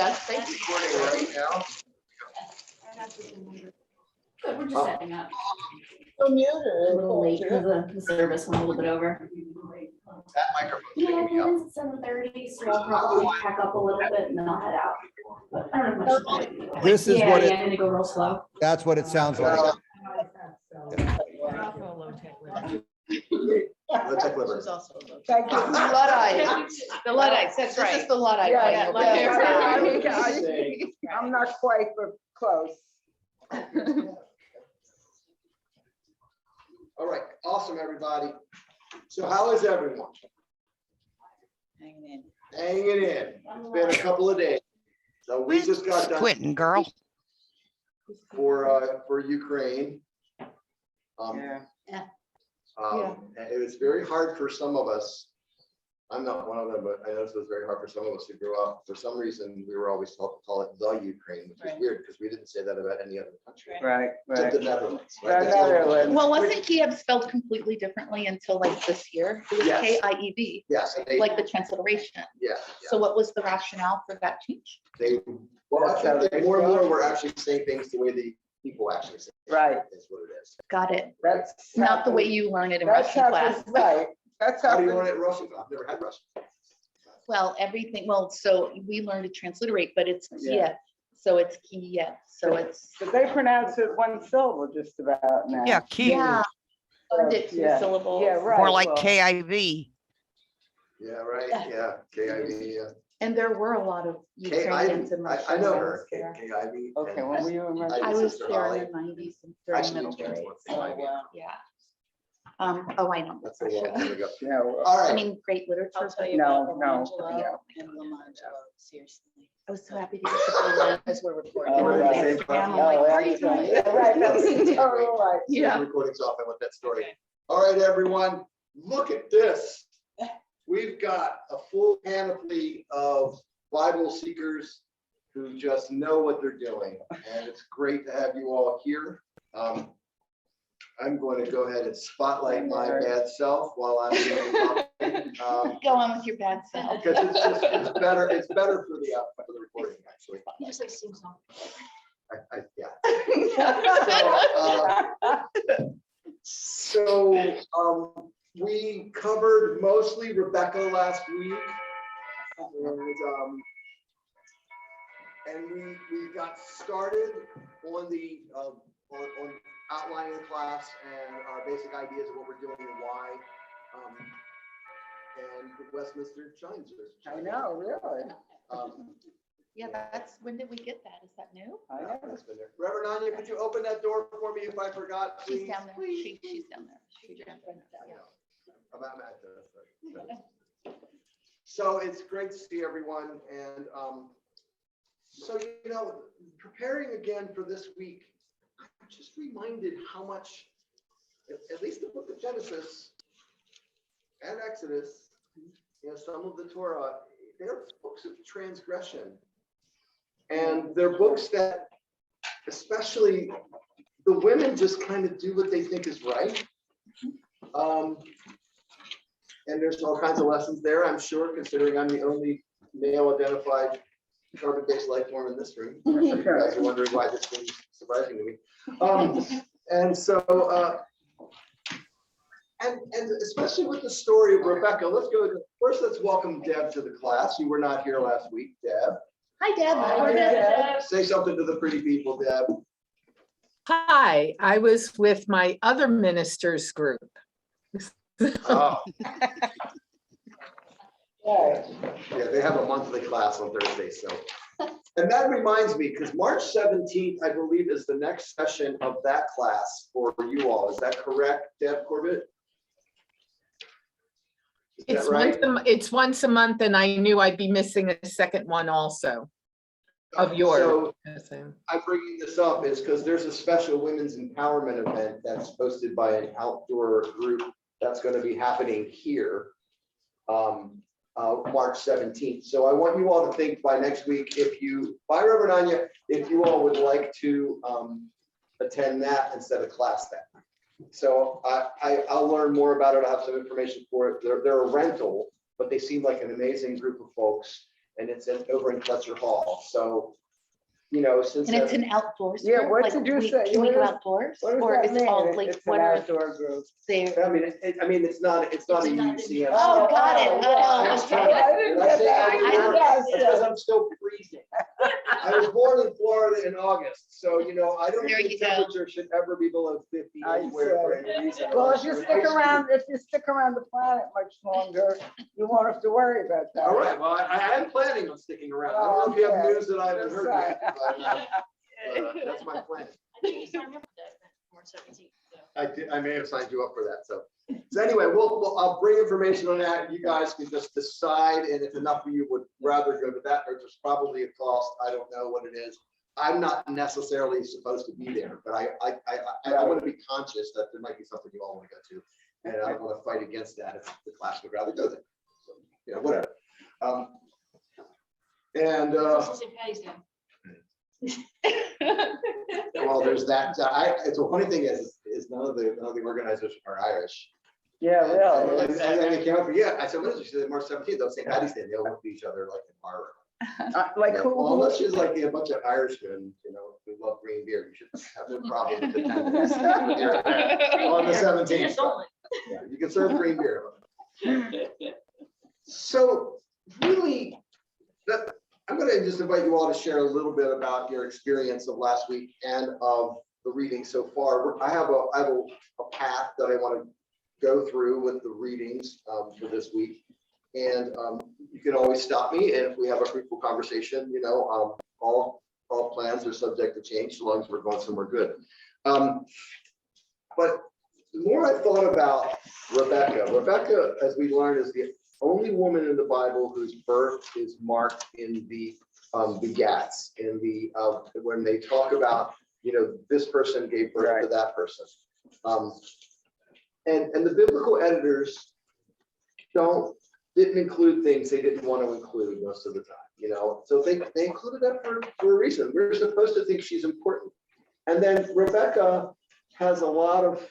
Yes, thank you. Recording right now. Good, we're just setting up. So muted. A little late because the service went a little bit over. That microphone's Yeah, picking me up. it's 7:30, so I'll probably pack up a little bit and then I'll head out. But I don't know much to do. This is Yeah, what yeah, it, I'm gonna go real slow. that's what it sounds like. Low-tech liver. Thank you. Luddites. The Luddites, that's This right. is the Luddite. Yeah, one. yeah. I'm not quite, but close. All right, awesome, everybody. So how is everyone? Hanging in. Hanging in. It's been a couple of days. So we just got done Quitting, girl. for Ukraine. Yeah. And it was very hard for some of us. I'm not one of them, but I noticed it was very hard for some of us who grew up. For some reason, we were always taught to call it the Ukraine, which is Right. weird because we didn't say that about any other country. Right, Except the right. Netherlands. The Right? Netherlands. Well, wasn't Kiev spelled completely differently until like this year? It was Yes. K-I-E-V, Yes, and they, like the transliteration. yeah, So what was the rationale for that change? they, well, I That's how think they that more and spell more it. we're actually saying things the way the people actually say. it. Right. That's what it is. Got it. That's. Not the way you learn it in That's Russian how class. this- Right, that's How how. do you this- learn it in Russian? I've never had Russian. Well, everything, well, so we learned to transliterate, but it's Yeah. Kiev. So it's Kiev. So it's, But they pronounce it one syllable just about now. Yeah, key. yeah. Learned it two Yeah. syllables. Yeah, right. More like well, KIV. Yeah, right, Yeah. yeah, KIV, yeah. And there were a lot of Ukrainians in KIV, Russia. I know when her, was there. KIV. Okay, and when we were. I I was was Sister there Holly. in the 90s and during Actually, middle changed grade. one So, thing, yeah. Oh, I know. That's a long time ago. Yeah, well, All I right, mean, great literature. I'll tell but- you No, about no, Lamangelo no. and Lamangelo, seriously. I was so happy to get to see that. As we're recording. Oh, We're in the right. same Yeah, class. I'm like, Oh, party that's time. right. Yeah, right, that's totally right. Yeah. Recording's off, I want that story. Okay. All right, everyone, look at this. We've got a full panoply of Bible seekers who just know what they're doing. And it's great to have you all here. I'm going to go ahead and spotlight my bad self while I'm doing Go on with your bad self. because it's better for the recording, actually. You just like sing song. So we covered mostly Rebekah last week. And we got started on the on outlining the class and our basic ideas of what we're doing and why. And Westminster chimes. I know, really. Yeah, that's, when did we get that? Is that new? I know. That's been there. Reverend Anya, could you open that door for me if I forgot, She's please? down there. She's down there. She's down there. I know. I'm at that. So it's great to see everyone. And so, you know, preparing again for this week, I'm just reminded how much, at least the book of Genesis and Exodus, you know, some of the Torah, they're books of transgression. And they're books that, especially the women, just kind of do what they think is right. And there's all kinds of lessons there, I'm sure, considering I'm the only male-identified carbon-based life form in this room. I'm sure you guys are wondering why this thing is surprising to me. And so, and especially with the story of Rebekah, let's welcome Deb to the class. You were not here last week, Deb. Hi, Deb. Hi, We're Deb. Say something to the pretty people, Deb. Hi, I was with my other ministers group. Oh, Yeah. yeah, they have a monthly class on Thursday, so. And that reminds me, because March 17th, I believe, is the next session of that class for you all. Is that correct, Deb Corbett? Is It's that right? it's once a month, and I knew I'd be missing a second one also of yours. So I'm bringing this up is because there's a special women's empowerment event that's hosted by an outdoor group that's going to be happening here. March 17th. So I want you all to think by next week, by Reverend Anya, if you all would like to attend that instead of class then. So I'll learn more about it. I'll have some information for it. They're a rental, but they seem like an amazing group of folks. and it's over in Fletcher Hall. So, you know, since. And it's an outdoors Yeah, group? what Like, did you we- say? Can we What go is- outdoors? What does Or that is it all mean? like, It's an what are outdoor group. they? I mean, it's not a museum. Oh, got it. yeah. Oh, Oh, okay. I didn't Did I get say that. outdoors? Yes, That's because I'm still freezing. I was born in Florida in August, so you know, I don't There think you go. temperature should ever be below 50 I anywhere for see. any reason. Well, unless if you you're in stick high around, if you stick around the planet much longer, you won't have to worry about that. school. All right, well, I am planning on sticking around. I don't know if you have Okay. news that I haven't That's heard right. yet, but that's my plan. I think you signed up for that, March 17th. So. I may have signed you up for that, so. So anyway, I'll bring information on that. You guys can just decide, and if enough of you would rather go to that, or there's probably a cost, I don't know what it is. I'm not necessarily supposed to be there, but I want to be conscious that there might be something you all want to go to. And I don't want to fight against that if the class would rather go there. So, you know, whatever. This is in Patty's Day. Well, there's that. It's a funny thing is none of the organizers are Irish. Yeah, And really. they came up, yeah, I said, what did you say, March 17th? They'll say Patty's Day. They all look at each other like in horror. Like Well, who? unless she's like a bunch of Irishmen, you know, who love green beer, you should have no problem with attending this on the 17th. It's only. Yeah, you can serve green beer. So really, I'm going to just invite you all to share a little bit about your experience of last week and of the reading so far. I have a path that I want to go through with the readings for this week. And you can always stop me, and if we have a fruitful conversation, you know, all plans are subject to change so long as we're going somewhere good. But the more I thought about Rebekah, as we learned, is the only woman in the Bible whose birth is marked in the begats, in the when they talk about, you know, this person gave birth to that person. And the biblical editors didn't include things they didn't want to include most of the time, you know. So they included that for a reason. We're supposed to think she's important. And then Rebekah has a lot of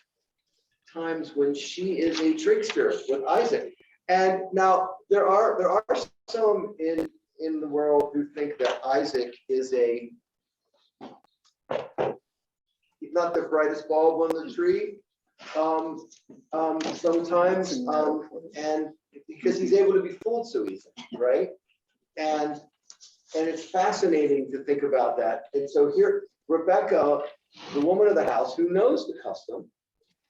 times when she is a trickster with Isaac. And now there are some in the world who think that Isaac is not the brightest bulb on the tree sometimes, and because he's able to be fooled so easily, right? And it's fascinating to think about that. And so here, Rebekah, the woman of the house, who knows the custom,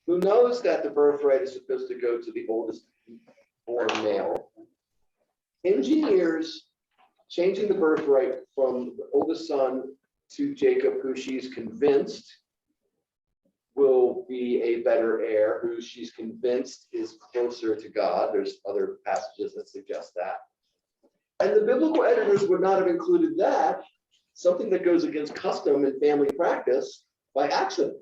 who knows that the birthright is supposed to go to the oldest born male, engineers changing the birthright from the oldest son to Jacob, who she's convinced will be a better heir, who she's convinced is closer to God. There's other passages that suggest that. And the biblical editors would not have included that, something that goes against custom and family practice, by accident.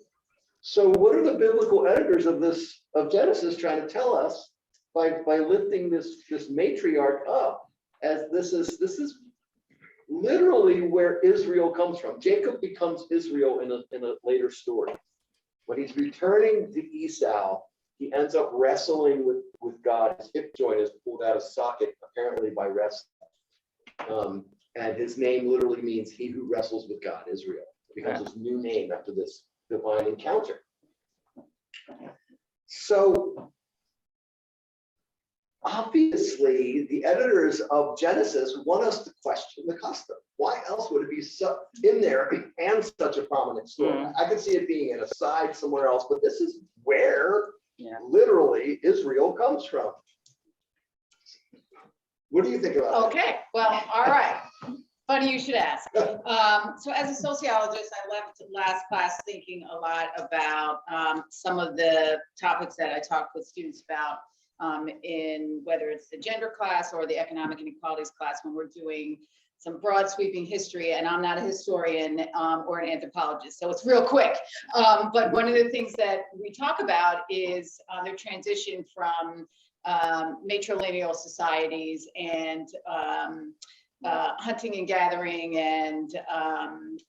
So what are the biblical editors of Genesis trying to tell us by lifting this matriarch up, as this is literally where Israel comes from. Jacob becomes Israel in a later story. When he's returning to Esau, he ends up wrestling with God. His hip joint is pulled out of socket, apparently by wrestling. And his name literally means he who wrestles with God, Israel. It becomes his new name after this divine encounter. So obviously, the editors of Genesis want us to question the custom. Why else would it be in there and such a prominent story? I could see it being an aside somewhere else, but this is where literally Israel comes from. What do you think about that? Okay, well, all right. Funny you should ask. So as a sociologist, I left last class thinking a lot about some of the topics that I talked with students about in whether it's the gender class or the economic inequalities class when we're doing some broad sweeping history, and I'm not a historian or an anthropologist, so it's real quick. But one of the things that we talk about is the transition from matrilineal societies and hunting and gathering and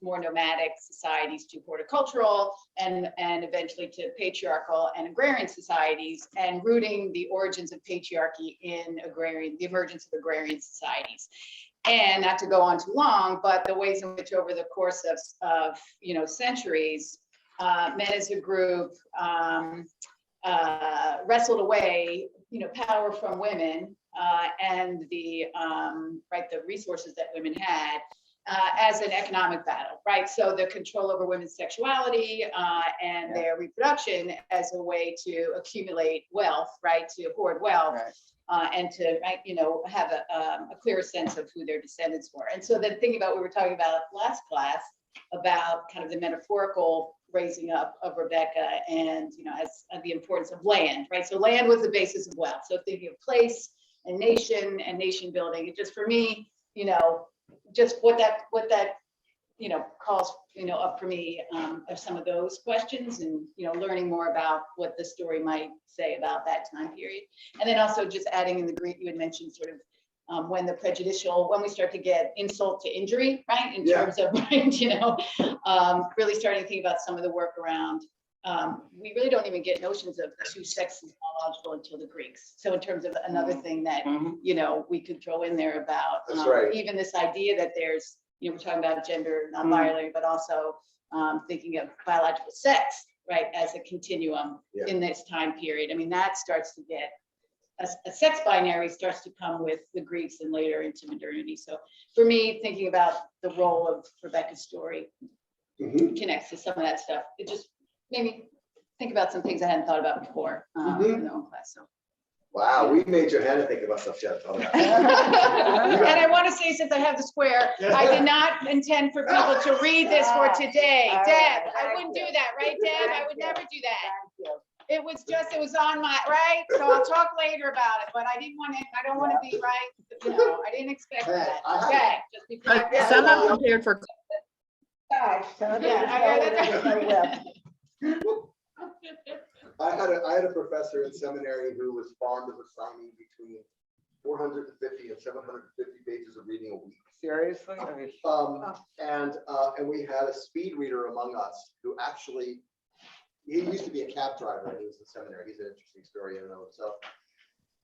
more nomadic societies to horticultural and eventually to patriarchal and agrarian societies, and rooting the origins of patriarchy in the emergence of agrarian societies. And not to go on too long, but the ways in which over the course of centuries, men as a group wrestled away, power from women and the resources that women had as an economic battle, right? So the control over women's sexuality and their reproduction as a way to accumulate wealth, right? To hoard wealth. Right. And to have a clearer sense of who their descendants were. And so then thinking about what we were talking about last class about kind of the metaphorical raising up of Rebekah and as the importance of land, right? So land was the basis of wealth. So thinking of place and nation building, it just for me, just what that calls up for me are some of those questions and learning more about what the story might say about that time period. And then also just adding in the Greek, you had mentioned sort of when we start to get insult to injury, right? In terms of, really starting to think about some of the work around, we really don't even get notions of two sexes biological until the Greeks. So in terms of another thing that, we could throw in there about even this idea that there's, we're talking about gender non-binary, but also thinking of biological sex, right, as a continuum in this time period. I mean, that starts to get, a sex binary starts to come with the Greeks and later into modernity. So for me, thinking about the role of Rebekah's story connects to some of that stuff. It just made me think about some things I hadn't thought about before in the own class. So. Wow, we made your Hannah think about stuff she hadn't thought about. And I want to say, since I have the square, I did not intend for people to read this for today. Deb, I wouldn't do that, right, Deb? I would never do that. It was on my, right? So I'll talk later about it, but I don't want to be right. I didn't expect that. Okay. Just before Some are prepared for. I had a professor in seminary who was fond of assigning between 450 and 750 pages of reading a week. Seriously? And we had a speed reader among us who actually, he used to be a cab driver and he was in seminary. He's an interesting story in and of himself.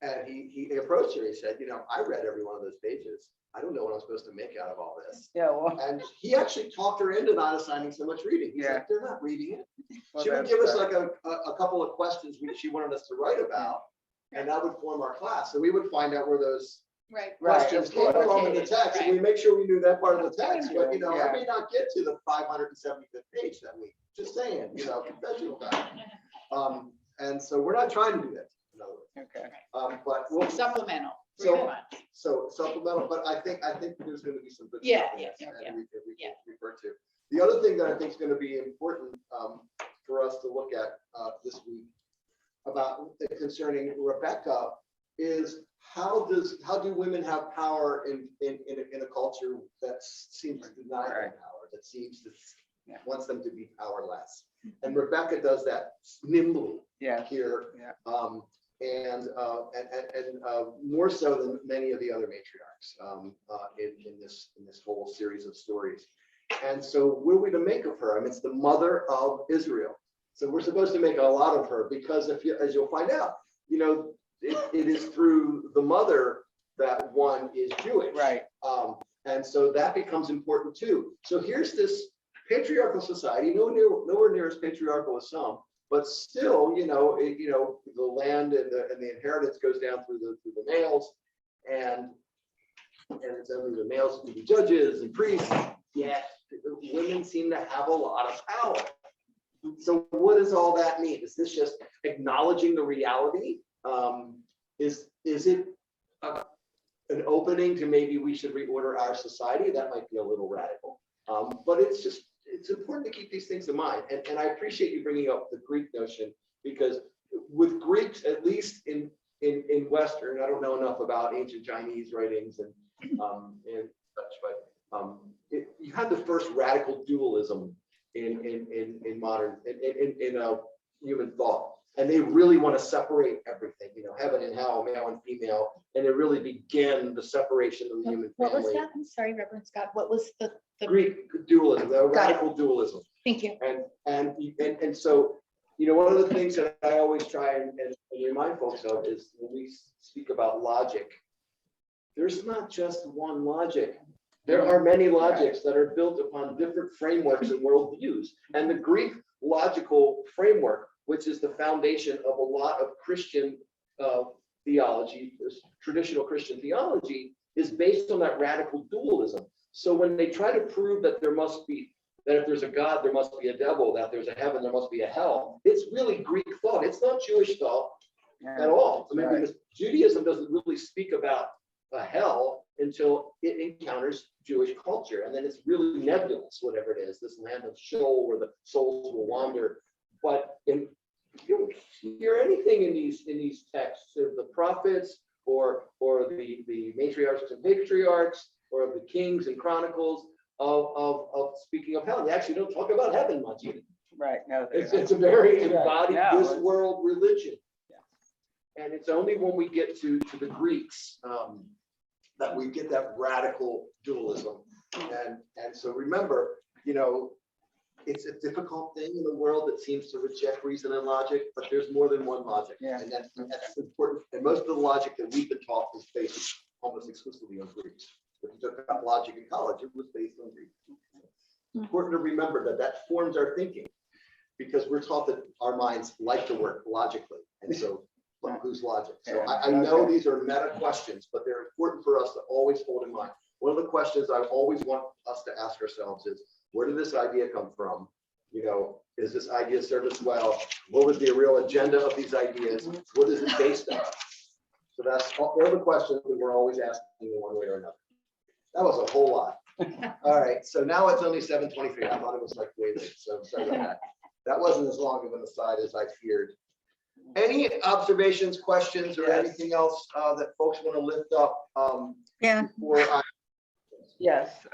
And he approached her. He said, I read every one of those pages. I don't know what I'm supposed to make out of all this. Yeah, well. And he actually talked her into not assigning so much reading. He's like, they're not reading it. Well, She would give us like a couple of questions she wanted us to write about, and that would form our class. So we would find out where those questions came from in the text, and we make sure we knew that part of the text. But I may not get to the 575th page that week. Just saying, confessional time. And so we're not trying to do that. Okay. But we'll supplemental. So supplemental, but I think there's going to be some good stuff that we can refer to. The other thing that I think is going to be important for us to look at this week about concerning Rebekah is how do women have power in a culture that seems to deny them power, that seems to wants them to be powerless, and Rebekah does that nimbly here. And more so than many of the other matriarchs in this whole series of stories. And so what are we to make of her? I mean, it's the mother of Israel. So we're supposed to make a lot of her because as you'll find out, it is through the mother that one is Jewish. Right. And so that becomes important too. So here's this patriarchal society, nowhere near as patriarchal as some. But still, the land and the inheritance goes down through the males, and it's only the males who can be judges and priests. Yet women seem to have a lot of power. So what does all that mean? Is this just acknowledging the reality? Is it an opening to maybe we should reorder our society? That might be a little radical, but it's important to keep these things in mind. And I appreciate you bringing up the Greek notion, because with Greeks, at least in Western, I don't know enough about ancient Chinese writings and such, but you had the first radical dualism in modern human thought. And they really want to separate everything, heaven and hell, male and female, and they really begin the separation of the human family. What was that? I'm sorry, Reverend Scott. What was the Greek dualism, the radical dualism? Thank you. And so, one of the things that I always try and remind folks of is when we speak about logic, there's not just one logic. There are many logics that are built upon different frameworks and worldviews. And the Greek logical framework, which is the foundation of a lot of Christian theology, traditional Christian theology, is based on that radical dualism. So when they try to prove that if there's a God, there must be a devil, that there's a heaven, there must be a hell, it's really Greek thought. It's not Jewish thought at all. I mean, because Judaism doesn't really speak about a hell until it encounters Jewish culture. And then it's really nebulous, whatever it is, this land of Sheol where the souls will wander. But you don't hear anything in these texts of the prophets or the matriarchs and patriarchs or the kings and chronicles of speaking of hell. They actually don't talk about heaven much either. Right. No, It's a very embodied Yeah. this world religion. And it's only when we get to the Greeks that we get that radical dualism. And so remember, it's a difficult thing in the world that seems to reject reason and logic, but there's more than one logic. Yeah. And that's important. And most of the logic that we've been taught is based almost exclusively on Greeks. If you took up logic in college, it was based on Greek. It's important to remember that forms our thinking, because we're taught that our minds like to work logically. And so, but whose logic? So I know these are meta questions, but they're important for us to always hold in mind. One of the questions I always want us to ask ourselves is, where did this idea come from? Is this idea serve us well? What was the real agenda of these ideas? What is it based on? So that's all the questions that we're always asking in one way or another. That was a whole lot. All right, so now it's only 7:23. I thought it was like way late, so sorry about that. That wasn't as long of an aside as I feared. Any observations, questions, or anything else that folks want to lift up? Yeah. Yes.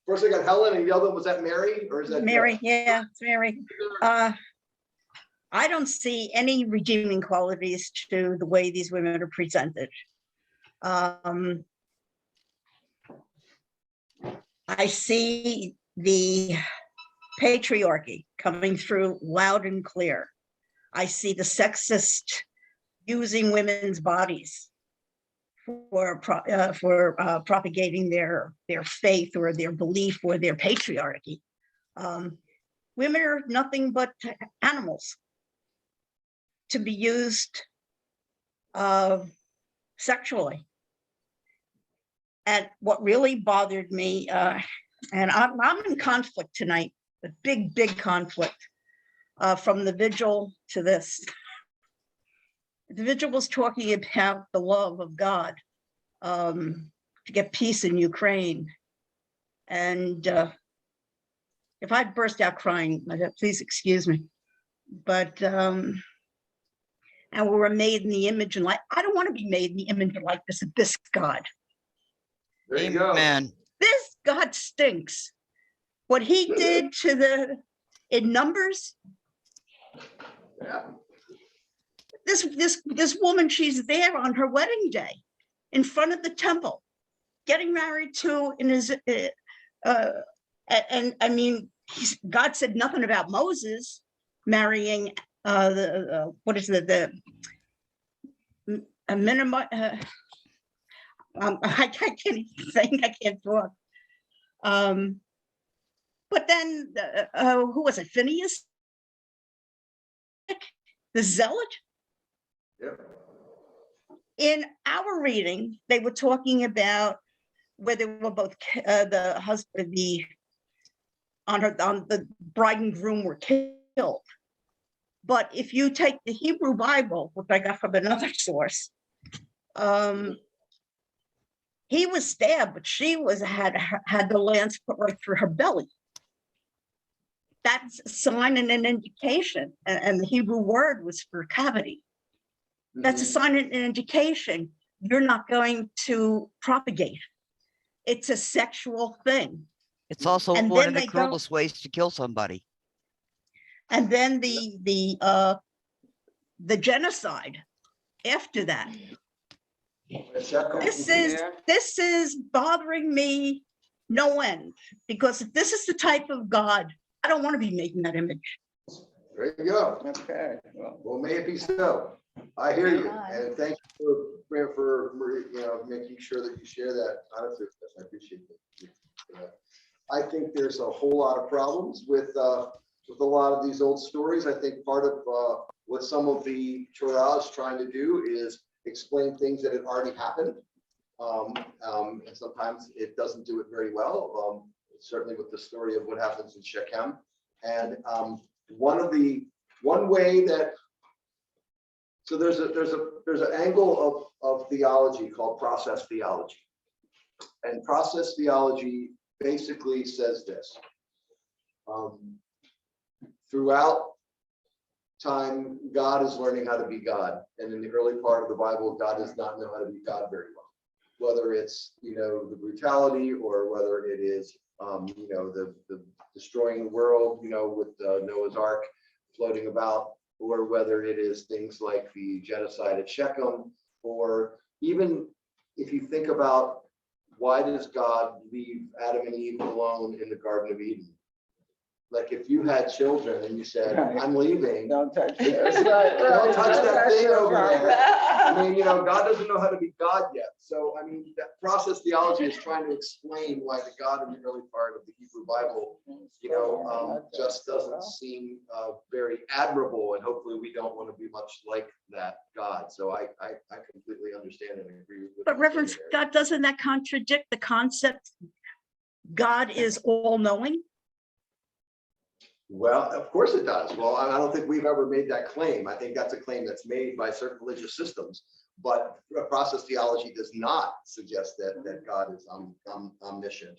First I got Helen, and the other, was that Mary, or is that Mary, yeah, it's Mary. I don't see any redeeming qualities to the way these women are presented. I see the patriarchy coming through loud and clear. I see the sexist using women's bodies for propagating their faith or their belief or their patriarchy. Women are nothing but animals to be used sexually. And what really bothered me, and I'm in conflict tonight, a big conflict from the vigil to this. The vigil was talking about the love of God to get peace in Ukraine. And if I burst out crying, please excuse me. But, and we were made in the image and like, I don't want to be made in the image and likeness of this God. There you go. Amen. This God stinks. What he did to in Numbers. Yeah. This woman, she's there on her wedding day in front of the temple, getting married to and I mean, God said nothing about Moses marrying what is it, a minimum. I can't even think, I can't talk. But then, who was it, Phineas? The zealot? Yep. In our reading, they were talking about where they were both the husband, on the bride and groom were killed. But if you take the Hebrew Bible, which I got from another source, he was stabbed, but she had the lance put right through her belly. That's a sign and an indication, and the Hebrew word was for cavity. That's a sign and an indication you're not going to propagate. It's a sexual thing. It's also one of the cruelest ways to kill somebody. And then the genocide after that. This is bothering me no end, because if this is the type of God, I don't want to be making that image. There you go. Okay. Well, may it be so. I hear you, Bye. and thank you for making sure that you share that honestly. I appreciate it. I think there's a whole lot of problems with a lot of these old stories. I think part of what some of the Torah is trying to do is explain things that had already happened, and sometimes it doesn't do it very well. Certainly with the story of what happens in Shechem, and one way that. So there's an angle of theology called process theology, and process theology basically says this: throughout time, God is learning how to be God, and in the early part of the Bible, God does not know how to be God very well. Whether it's the brutality, or whether it is the destroying the world, with Noah's Ark floating about, or whether it is things like the genocide at Shechem, or even if you think about why does God leave Adam and Eve alone in the Garden of Eden? Like if you had children and you said, Right. I'm leaving, Don't touch Don't this. touch that thing over Right. there. I mean, God doesn't know how to be God yet. So, I mean, that process theology is trying to explain why the God in the early part of the Hebrew Bible, just doesn't seem very admirable. And hopefully we don't want to be much like that God. So I completely understand and agree with But Reverend Scott, doesn't that contradict the concept God is all-knowing? Well, of course it does. Well, I don't think we've ever made that claim. I think that's a claim that's made by certain religious systems. But process theology does not suggest that God is omniscient,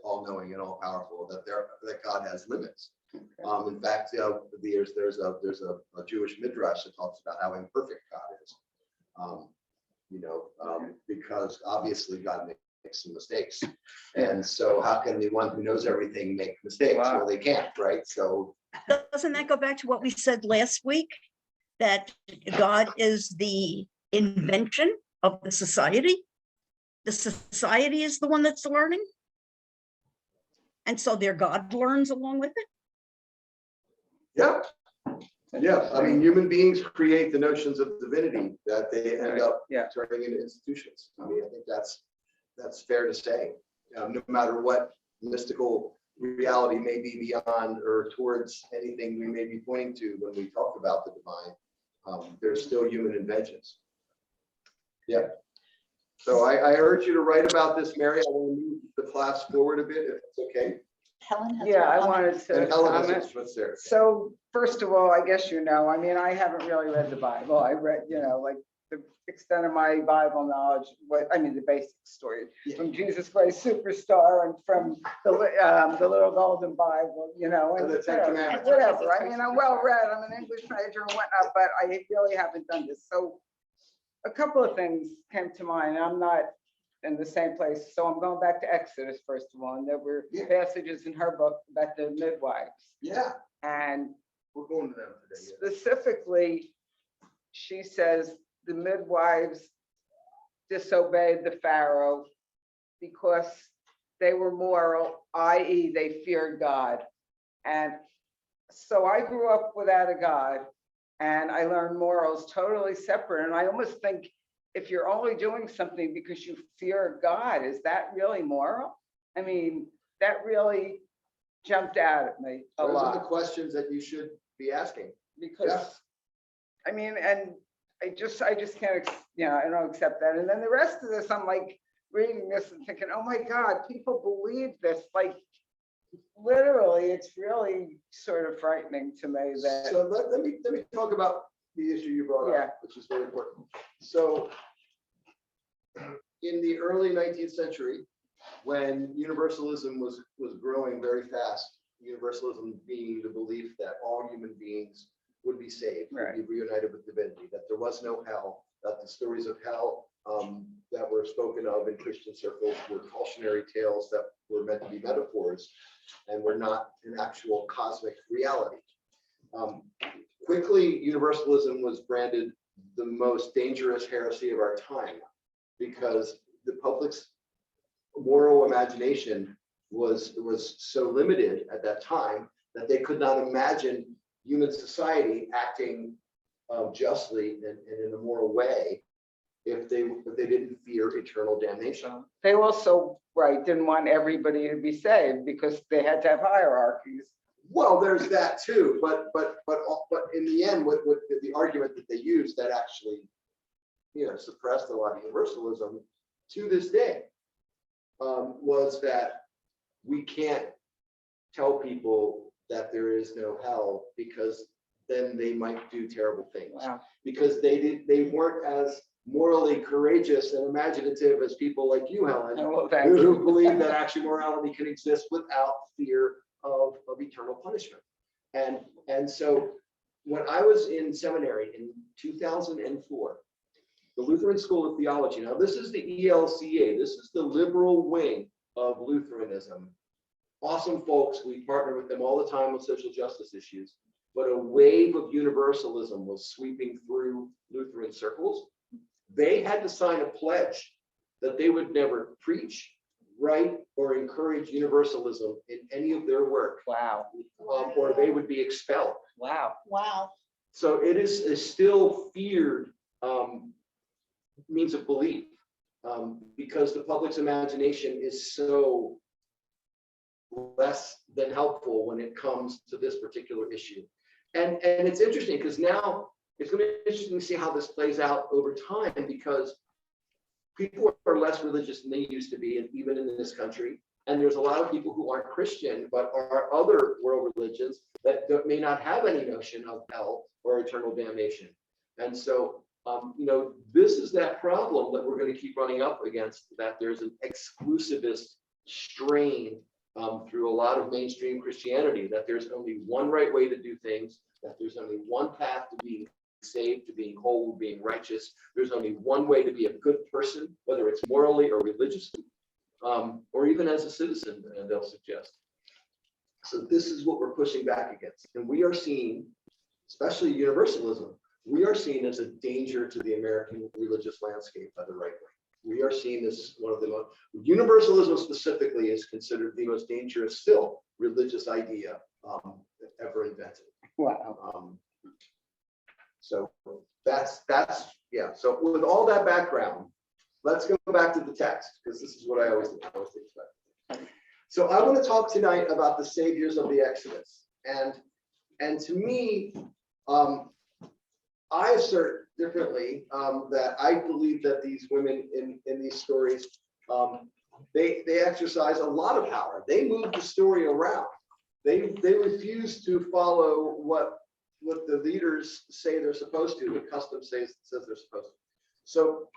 all-knowing and all-powerful. That God has limits. In fact, there's a Jewish midrash that talks about how imperfect God is. Because obviously God makes some mistakes, and so how can the one who knows everything make mistakes? Wow. Well, they can't, right? So Doesn't that go back to what we said last week? That God is the invention of the society? The society is the one that's learning? And so their God learns along with it? yeah. I mean, human beings create the notions of divinity that they end up turning into institutions. I mean, I think that's fair to say. No matter what mystical reality may be beyond or towards anything we may be pointing to when we talk about the divine, there's still human inventions. Yeah. So I urge you to write about this, Mary. I want to move the class forward a bit, if it's okay. Helen has. Yeah, I one comment. wanted to And Helen has comment. what's there. So first of all, I guess I mean, I haven't really read the Bible. I read, like the extent of my Bible knowledge, the basic story from Jesus Christ Superstar and from the Little Golden Bible, And the Ten Commandments. whatever. I mean, I'm well read. I'm an English major and whatnot, but I really haven't done this. So a couple of things came to mind. I'm not in the same place. So I'm going back to Exodus, first of all. And there were passages in her book about the midwives. Yeah, And we're going to them today. specifically, she says the midwives disobeyed the Pharaoh because they were moral, i.e. they feared God. And so I grew up without a God, and I learned morals totally separate. And I almost think if you're only doing something because you fear God, is that really moral? I mean, that really jumped out at me a Those lot. are the questions that you should be asking. Because I mean, and I just can't, I don't accept that. And then the rest of this, I'm like reading this and thinking, oh my God, people believe this. Like literally, it's really sort of frightening to me that. So let me talk about the issue you brought up, which is very important. So in the early 19th century, when universalism was growing very fast, universalism being the belief that all human beings would be saved, would be reunited with divinity, that there was no hell, that the stories of hell that were spoken of in Christian circles were cautionary tales that were meant to be metaphors and were not an actual cosmic reality. Quickly, universalism was branded the most dangerous heresy of our time because the public's moral imagination was so limited at that time that they could not imagine human society acting justly and in a moral way if they didn't fear eternal damnation. They also, right, didn't want everybody to be saved because they had to have hierarchies. Well, there's that too, but in the end, what the argument that they used that actually, suppressed a lot of universalism to this day, was that we can't tell people that there is no hell because then they might do terrible things. Wow. Because they weren't as morally courageous and imaginative as people like you, Helen, Oh, well, who believe that actual morality can exist without fear of eternal punishment. And so when I was in seminary in 2004, the Lutheran School of Theology, now this is the ELCA, this is the liberal wing of Lutheranism. Awesome folks, we partner with them all the time on social justice issues, but a wave of universalism was sweeping through Lutheran circles. They had to sign a pledge that they would never preach, write, or encourage universalism in any of their work. Wow. Or they would be expelled. Wow. Wow. So it is a still feared means of belief because the public's imagination is so less than helpful when it comes to this particular issue. And it's interesting because now it's going to be interesting to see how this plays out over time because people are less religious than they used to be, and even in this country. And there's a lot of people who aren't Christian, but are other world religions that may not have any notion of hell or eternal damnation. And so, this is that problem that we're going to keep running up against, that there's an exclusivist strain through a lot of mainstream Christianity, that there's only one right way to do things, that there's only one path to being saved, to being whole, being righteous. There's only one way to be a good person, whether it's morally or religiously, or even as a citizen, they'll suggest. So this is what we're pushing back against. And we are seen, especially universalism, we are seen as a danger to the American religious landscape by the right wing. We are seen as one of the most, universalism specifically is considered the most dangerous still religious idea ever invented. Wow. So that's yeah. So with all that background, let's go back to the text because this is what I always expect. So I want to talk tonight about the saviors of the Exodus, and to me, I assert differently that I believe that these women in these stories, they exercise a lot of power. They move the story around. They refuse to follow what the leaders say they're supposed to, what custom says they're supposed to. So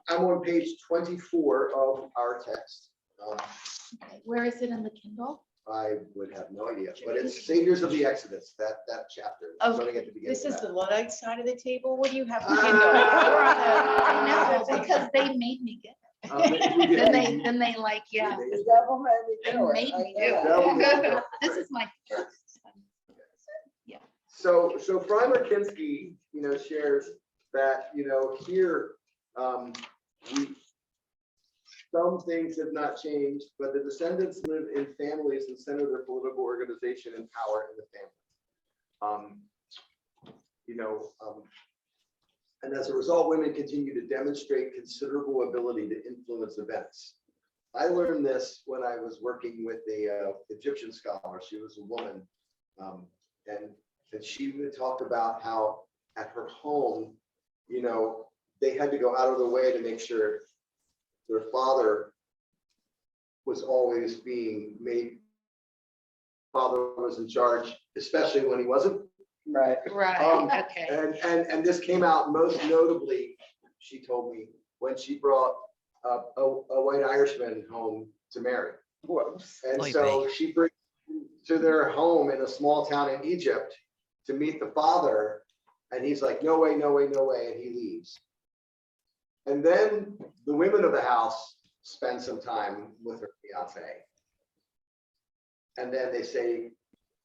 I'm on page 24 of our text. Okay, where is it in the Kindle? I would have no idea, but it's Saviors of the Exodus, that chapter. Okay, At the beginning This of is that. the Luddite side of the table. What do you have? I know, because they made me get it. We did. Then they like, yeah. We did. The devil made me They do it. made I me do know. it. This is my first time. So Freimer Kinsky, shares that, here, some things have not changed, but the descendants live in families and center their political organization and power in the family. And as a result, women continue to demonstrate considerable ability to influence events. I learned this when I was working with the Egyptian scholar. She was a woman, and she would talk about how at her home, they had to go out of their way to make sure their father was always being made. Father was in charge, especially when he wasn't. Right. Right, okay. And this came out most notably, she told me, when she brought a white Irishman home to marry. Whoops. And Oy so vey. she brings him to their home in a small town in Egypt to meet the father. And he's like, no way, no way, no way. And he leaves. And then the women of the house spend some time with her fiance. And then they say,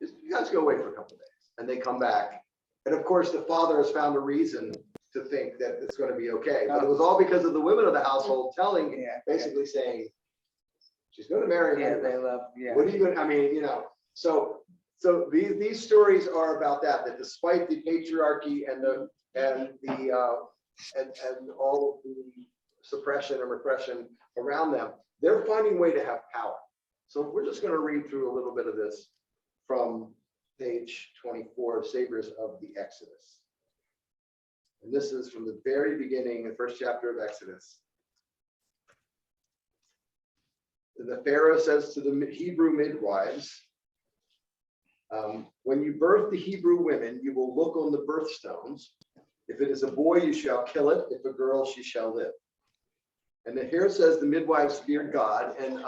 you guys go away for a couple of days. And they come back. And of course, the father has found a reason to think that it's going to be okay. But it was all because of the women of the household telling, basically saying, she's going to marry him. Yeah, they love, yeah. What are you going to, so So these stories are about that despite the patriarchy and all of the suppression and repression around them, they're finding a way to have power. So we're just going to read through a little bit of this from page 24 of Saviors of the Exodus. And this is from the very beginning, the first chapter of Exodus. The Pharaoh says to the Hebrew midwives, when you birth the Hebrew women, you will look on the birthstones. If it is a boy, you shall kill it. If a girl, she shall live. And then here it says the midwives feared God. And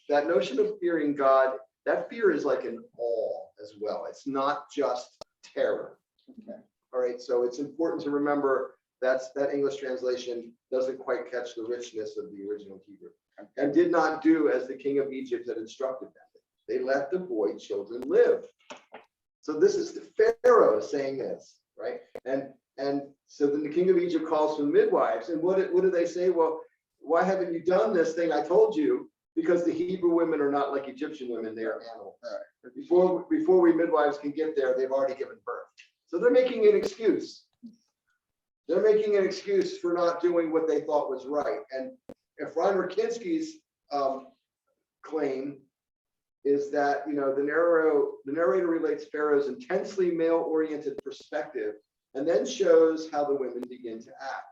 that notion of fearing God, that fear is like an awe as well. It's not just terror. Okay. All right. So it's important to remember that English translation doesn't quite catch the richness of the original Hebrew. And did not do as the king of Egypt had instructed them. They let the boy children live. So this is the Pharaoh saying this, right? And so then the king of Egypt calls for the midwives. And what do they say? Well, why haven't you done this thing I told you? Because the Hebrew women are not like Egyptian women, they are animals. Right. Before we midwives can get there, they've already given birth. So they're making an excuse. They're making an excuse for not doing what they thought was right. And if Ron Rakinski's claim is that, you know, the narrator relates Pharaoh's intensely male-oriented perspective and then shows how the women begin to act.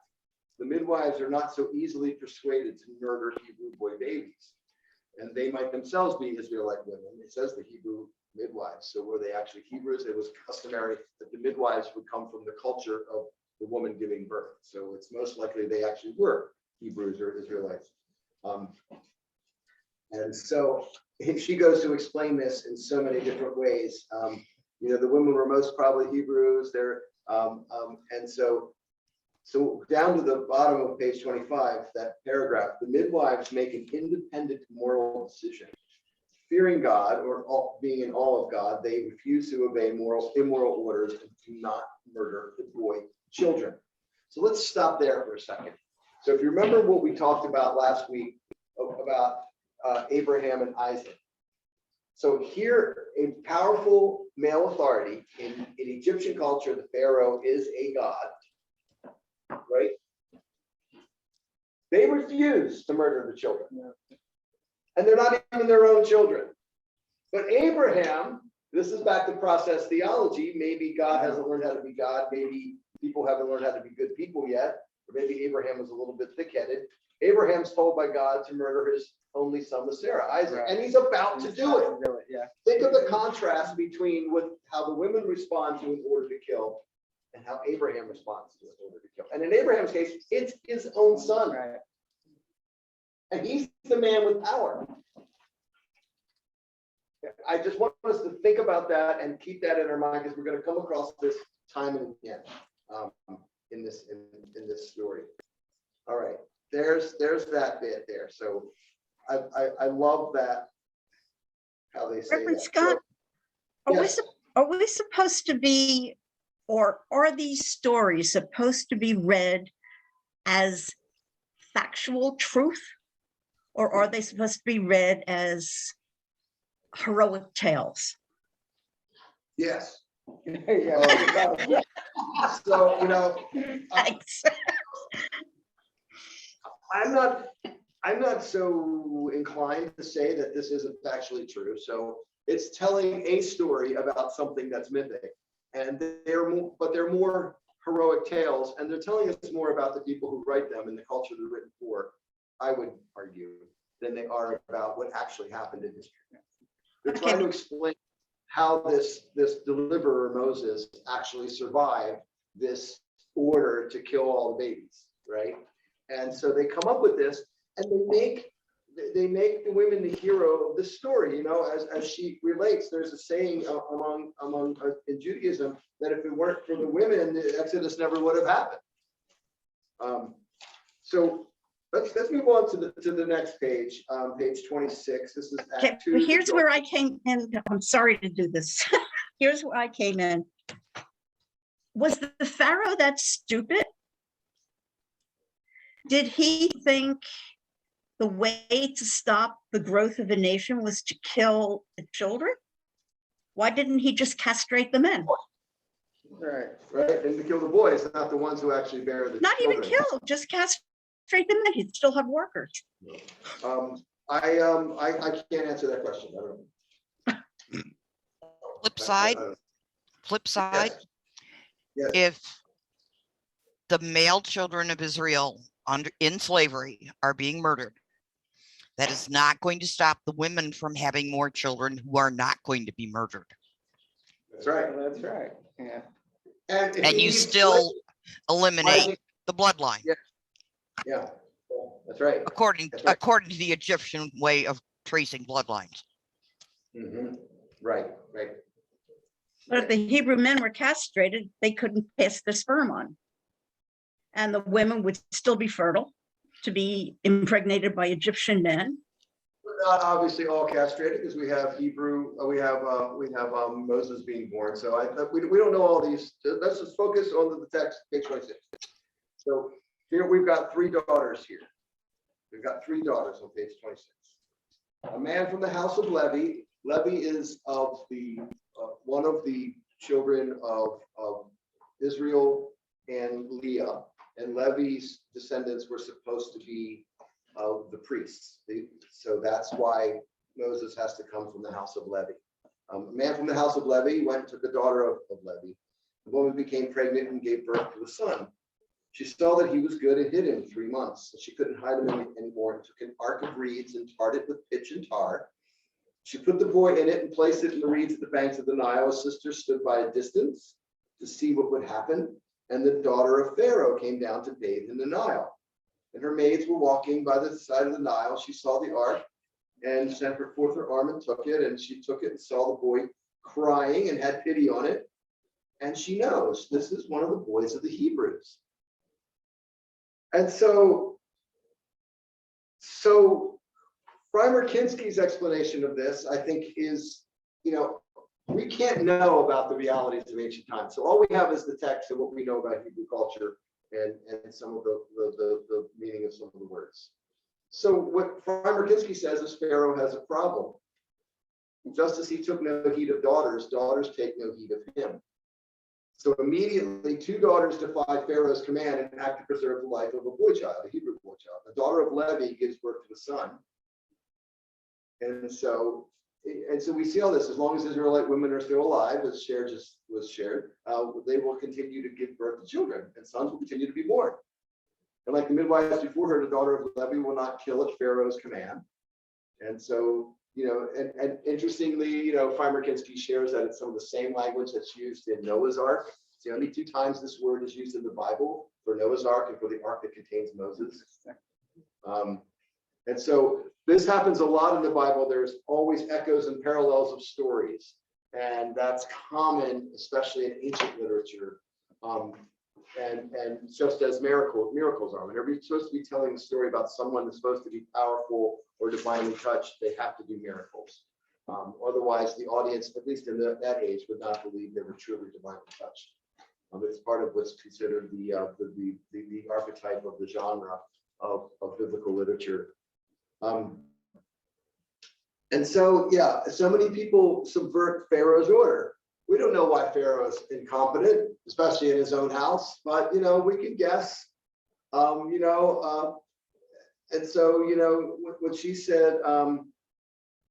The midwives are not so easily persuaded to murder Hebrew boy babies, and they might themselves be Israelite women. It says the Hebrew midwives. So were they actually Hebrews? It was customary that the midwives would come from the culture of the woman giving birth. So it's most likely they actually were Hebrews or Israelites. And so she goes to explain this in so many different ways. You know, the women were most probably Hebrews. And so down to the bottom of page 25, that paragraph, the midwives make an independent moral decision. Fearing God or being in awe of God, they refuse to obey immoral orders and do not murder the boy children. So let's stop there for a second. So if you remember what we talked about last week about Abraham and Isaac. So here, a powerful male authority in Egyptian culture, the Pharaoh is a god, right? They refuse to murder the children. And they're not even their own children. But Abraham, this is back to process theology. Maybe God hasn't learned how to be God. Maybe people haven't learned how to be good people yet. Or maybe Abraham was a little bit thick-headed. Abraham's told by God to murder his only son with Sarah, Isaac, and he's about to do it. Yeah. Think of the contrast between how the women respond to an order to kill and how Abraham responds to an order to kill. And in Abraham's case, it's his own son. Right. And he's the man with power. I just want us to think about that and keep that in our mind because we're going to come across this time and again in this story. All right, there's that bit there. So I love that how they say Reverend that. Scott, So, are we supposed to be, or are these stories supposed to be read as factual truth? Or are they supposed to be read as heroic tales? yes. Yeah. So, you know, Thanks. I'm not so inclined to say that this isn't factually true. So it's telling a story about something that's mythic, and they're more heroic tales, and they're telling us more about the people who write them and the culture they're written for, I would argue, than they are about what actually happened in history. They're trying to explain how this deliverer Moses actually survived this order to kill all the babies, right? And so they come up with this, and they make the women the hero of the story. You know, as she relates, there's a saying among in Judaism that if it weren't for the women, the Exodus never would have happened. So let's move on to the next page, page 26. This is Okay, but here's where I came in. I'm sorry to do this. Here's where I came in. Was the Pharaoh that stupid? Did he think the way to stop the growth of a nation was to kill the children? Why didn't he just castrate the men? Right. Right, and to kill the boys, not the ones who actually bear the Not even children. kill, just castrate the men. He'd still have workers. I can't answer that question. I don't know. Flip side, Yes. if the male children of Israel in slavery are being murdered, that is not going to stop the women from having more children who are not going to be murdered. That's right. That's right, yeah. And if And you need still slaves, eliminate the bloodline, yeah, that's right. according That's right. to the Egyptian way of tracing bloodlines. Mhm. Right, right. But if the Hebrew men were castrated, they couldn't pass the sperm on. And the women would still be fertile to be impregnated by Egyptian men. We're not obviously all castrated because we have Hebrew, we have Moses being born. So we don't know all these. Let's just focus on the text, page 26. So here we've got 3 daughters here. We've got 3 daughters on page 26. A man from the house of Levi. Levi is of the one of the children of Israel and Leah. And Levi's descendants were supposed to be the priests. So that's why Moses has to come from the house of Levi. A man from the house of Levi went and took a daughter of Levi. The woman became pregnant and gave birth to a son. She saw that he was good and hid him 3 months. And she couldn't hide him anymore and took an ark of reeds and tarred it with pitch and tar. She put the boy in it and placed it in the reeds at the banks of the Nile. His sister stood by a distance to see what would happen. And the daughter of Pharaoh came down to bathe in the Nile. And her maids were walking by the side of the Nile. She saw the ark and sent forth her arm and took it. And she took it and saw the boy crying and had pity on it. And she knows this is one of the boys of the Hebrews. And so Frymer-Kinski's explanation of this, I think, is, we can't know about the realities of ancient times. So all we have is the text and what we know about Hebrew culture and some of the meaning of some of the words. So what Frymer-Kinski says is Pharaoh has a problem. Just as he took no heed of daughters, daughters take no heed of him. So immediately 2 daughters defy Pharaoh's command and act to preserve the life of a boy child, a Hebrew boy child. The daughter of Levi gives birth to a son. And so we see all this. As long as Israelite women are still alive, as was shared, they will continue to give birth to children, and sons will continue to be born. And like the midwives before her, the daughter of Levi will not kill at Pharaoh's command. And so, and interestingly, Frymer-Kinski shares that it's some of the same language that's used in Noah's Ark. It's the only 2 times this word is used in the Bible, for Noah's Ark and for the ark that contains Moses. And so this happens a lot in the Bible. There's always echoes and parallels of stories. And that's common, especially in ancient literature. And just as miracles are. Whenever you're supposed to be telling a story about someone that's supposed to be powerful or divinely touched, they have to do miracles. Otherwise, the audience, at least in that age, would not believe they were truly divinely touched. It's part of what's considered the archetype of the genre of biblical literature. And so, so many people subvert Pharaoh's order. We don't know why Pharaoh's incompetent, especially in his own house, but, we can guess, and so, what she said,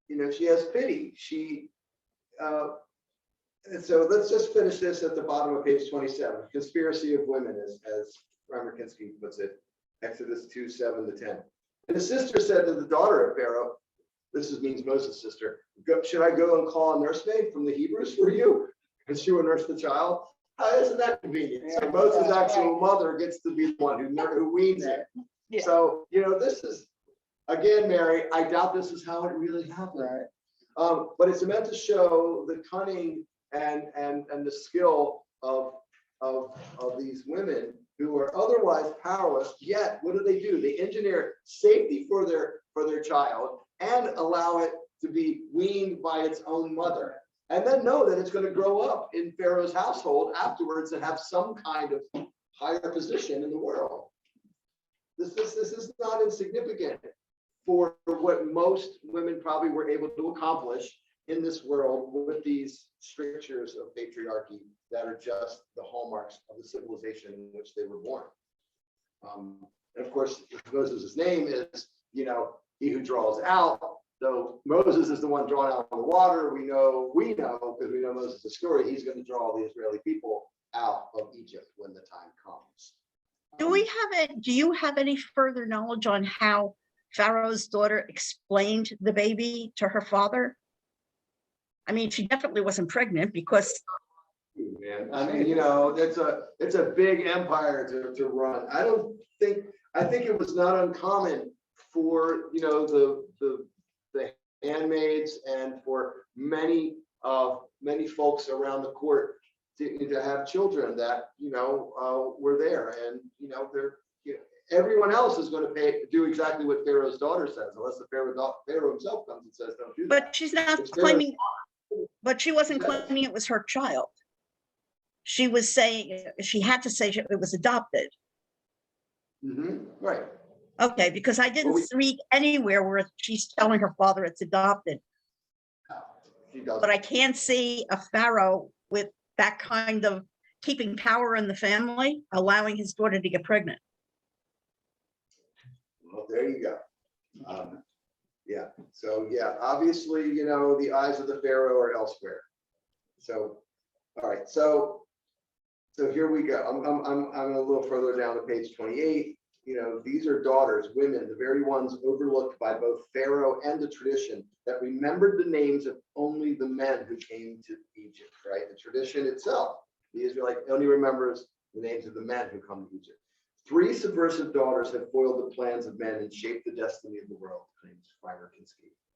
she has pity. And so let's just finish this at the bottom of page 27, conspiracy of women, as Frymer-Kinski puts it, Exodus 2:7-10. And his sister said to the daughter of Pharaoh, this means Moses' sister, should I go and call a nursemaid from the Hebrews for you? And she will nurse the child. Isn't that convenient? So Moses' actual mother gets to be the one who weans it. Yeah. So, this is, again, Mary, I doubt this is how it really happened. Right. But it's meant to show the cunning and the skill of these women who are otherwise powerless, yet what do? They engineer safety for their child and allow it to be weaned by its own mother. And then know that it's going to grow up in Pharaoh's household afterwards and have some kind of higher position in the world. This is not insignificant for what most women probably were able to accomplish in this world with these strictures of patriarchy that are just the hallmarks of the civilization in which they were born. And of course, Moses' name is, you know, he who draws out. So Moses is the one drawn out on the water. We know because we know Moses' story, he's going to draw the Israeli people out of Egypt when the time comes. Do you have any further knowledge on how Pharaoh's daughter explained the baby to her father? I mean, she definitely wasn't pregnant because. Man, I mean, you know, it's a big empire to run. I think it was not uncommon for, you know, the handmaids and for many folks around the court to have children that, you know, were there, and, you know, everyone else is going to do exactly what Pharaoh's daughter says, unless the Pharaoh himself comes and says, don't do that. But she's not claiming, but she wasn't claiming it was her child. She was saying, she had to say it was adopted. Right. Okay, because I didn't read anywhere where she's telling her father it's adopted. She does. But I can't see a Pharaoh with that kind of keeping power in the family, allowing his daughter to get pregnant. Well, there you go. Yeah. So yeah, obviously, you know, the eyes of the Pharaoh are elsewhere. So, all right. So here we go. I'm a little further down to page 28. You know, these are daughters, women, the very ones overlooked by both Pharaoh and the tradition that remembered the names of only the men who came to Egypt, right? The tradition itself, the Israelite only remembers the names of the men who come to Egypt. 3 subversive daughters have foiled the plans of men and shaped the destiny of the world, claims Rebekah.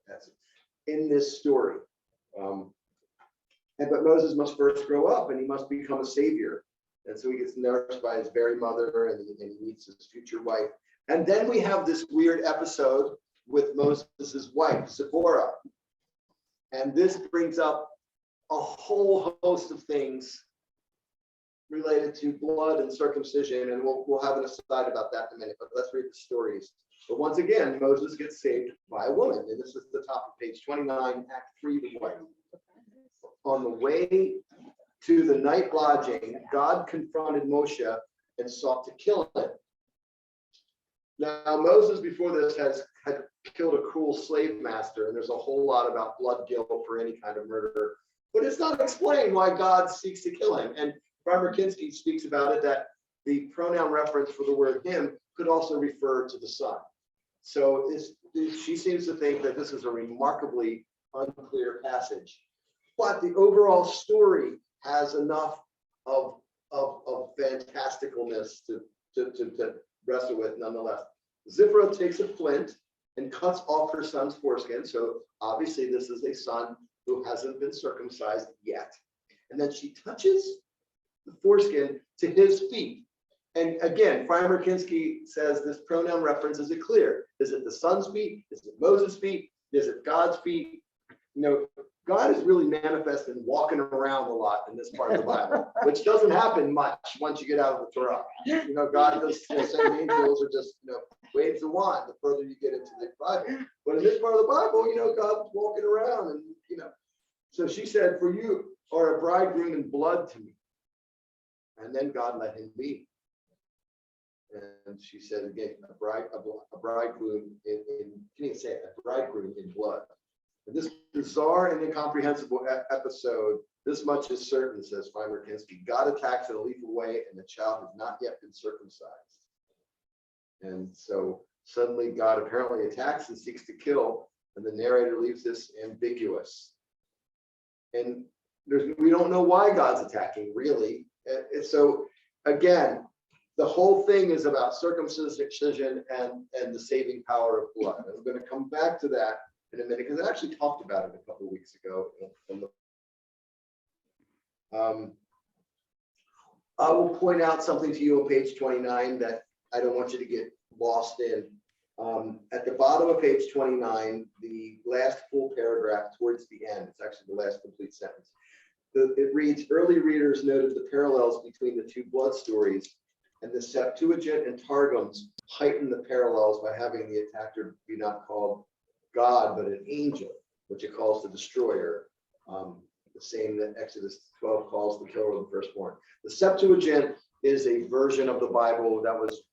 That's in this story. But Moses must first grow up and he must become a savior. And so he gets nursed by his very mother and he meets his future wife. And then we have this weird episode with Moses' wife, Zipporah. And this brings up a whole host of things related to blood and circumcision. And we'll have an aside about that in a minute, but let's read the stories. But once again, Moses gets saved by a woman. And this is the top of page 29, Act 3, the wife. On the way to the night lodging, God confronted Moshe and sought to kill him. Now, Moses before this had killed a cruel slave master, and there's a whole lot about blood guilt for any kind of murder, but it's not explained why God seeks to kill him. And Farmer Kinsky speaks about it, that the pronoun reference for the word him could also refer to the son. So she seems to think that this is a remarkably unclear passage. But the overall story has enough of fantasticalness to wrestle with nonetheless. Zipporah takes a flint and cuts off her son's foreskin. So obviously this is a son who hasn't been circumcised yet. And then she touches the foreskin to his feet. And again, Farmer Kinsky says this pronoun reference, is it clear? Is it the son's feet? Is it Moses' feet? Is it God's feet? You know, God is really manifest and walking around a lot in this part of the Bible, which doesn't happen much once you get out of the Torah. You know, God does send angels or just, you know, waves the wand the further you get into the Bible. But in this part of the Bible, you know, God's walking around and, you know. So she said, for you are a bridegroom in blood to me. And then God let him be. And she said again, a bridegroom in can you say it? A bridegroom in blood. In this bizarre and incomprehensible episode, this much is certain, says Farmer Kinsky. God attacks in a lethal way, and the child has not yet been circumcised. And so suddenly God apparently attacks and seeks to kill, and the narrator leaves this ambiguous. And we don't know why God's attacking, really. And so again, the whole thing is about circumcision and the saving power of blood. And I'm going to come back to that in a minute, because I actually talked about it a couple of weeks ago. I will point out something to you on page 29 that I don't want you to get lost in. At the bottom of page 29, the last full paragraph towards the end, it's actually the last complete sentence. It reads, early readers noted the parallels between the two blood stories, and the Septuagint and Targums heighten the parallels by having the attacker be not called God, but an angel. which it calls the destroyer, the same that Exodus 12 calls the killer of the firstborn. The Septuagint is a version of the Bible that was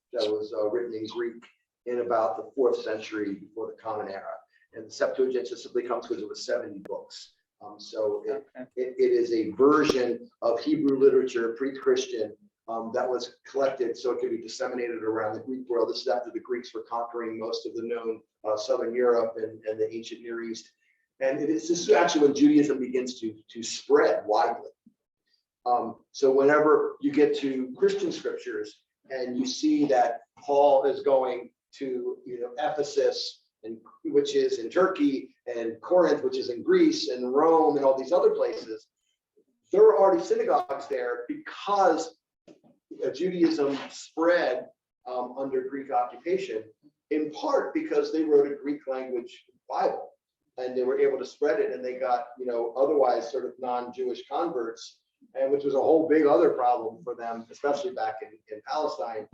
written in Greek in about the 4th century before the Common Era. And the Septuagint just simply comes because it was 70 books. So it is a version of Hebrew literature, pre-Christian, that was collected so it could be disseminated around the Greek world. This is after the Greeks were conquering most of the known Southern Europe and the ancient Near East. And this is actually when Judaism begins to spread widely. So whenever you get to Christian scriptures and you see that Paul is going to Ephesus, and which is in Turkey, and Corinth, which is in Greece, and Rome, and all these other places, there were already synagogues there because Judaism spread under Greek occupation, in part because they wrote a Greek language Bible, and they were able to spread it, and they got otherwise sort of non-Jewish converts, and which was a whole big other problem for them, especially back in Palestine.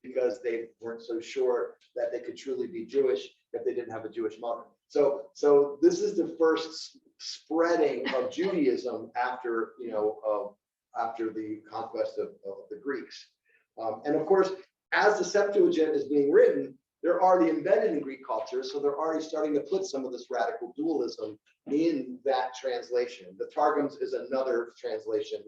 Because they weren't so sure that they could truly be Jewish if they didn't have a Jewish mother. So this is the first spreading of Judaism after the conquest of the Greeks. And of course, as the Septuagint is being written, they're already embedded in Greek culture, so they're already starting to put some of this radical dualism in that translation. The Targums is another translation,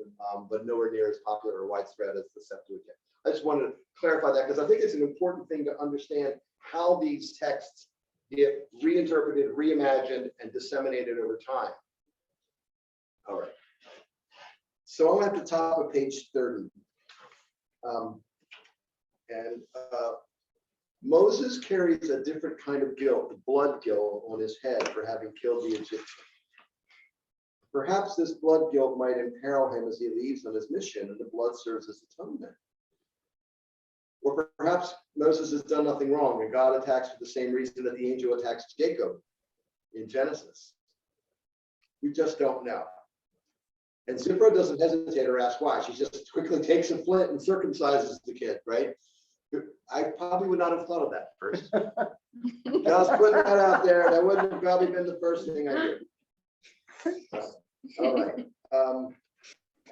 but nowhere near as popular or widespread as the Septuagint. I just wanted to clarify that because I think it's an important thing to understand how these texts get reinterpreted, reimagined, and disseminated over time. All right. So I'm at the top of page 30. Moses carries a different kind of guilt, the blood guilt, on his head for having killed the Egyptian. Perhaps this blood guilt might imperil him as he leaves on his mission, and the blood serves as atonement. Or perhaps Moses has done nothing wrong, and God attacks for the same reason that the angel attacks Jacob in Genesis. We just don't know. And Zipporah doesn't hesitate or ask why. She just quickly takes a flint and circumcises the kid, right? I probably would not have thought of that first. Just putting that out there. That wouldn't have probably been the first thing I did. All right.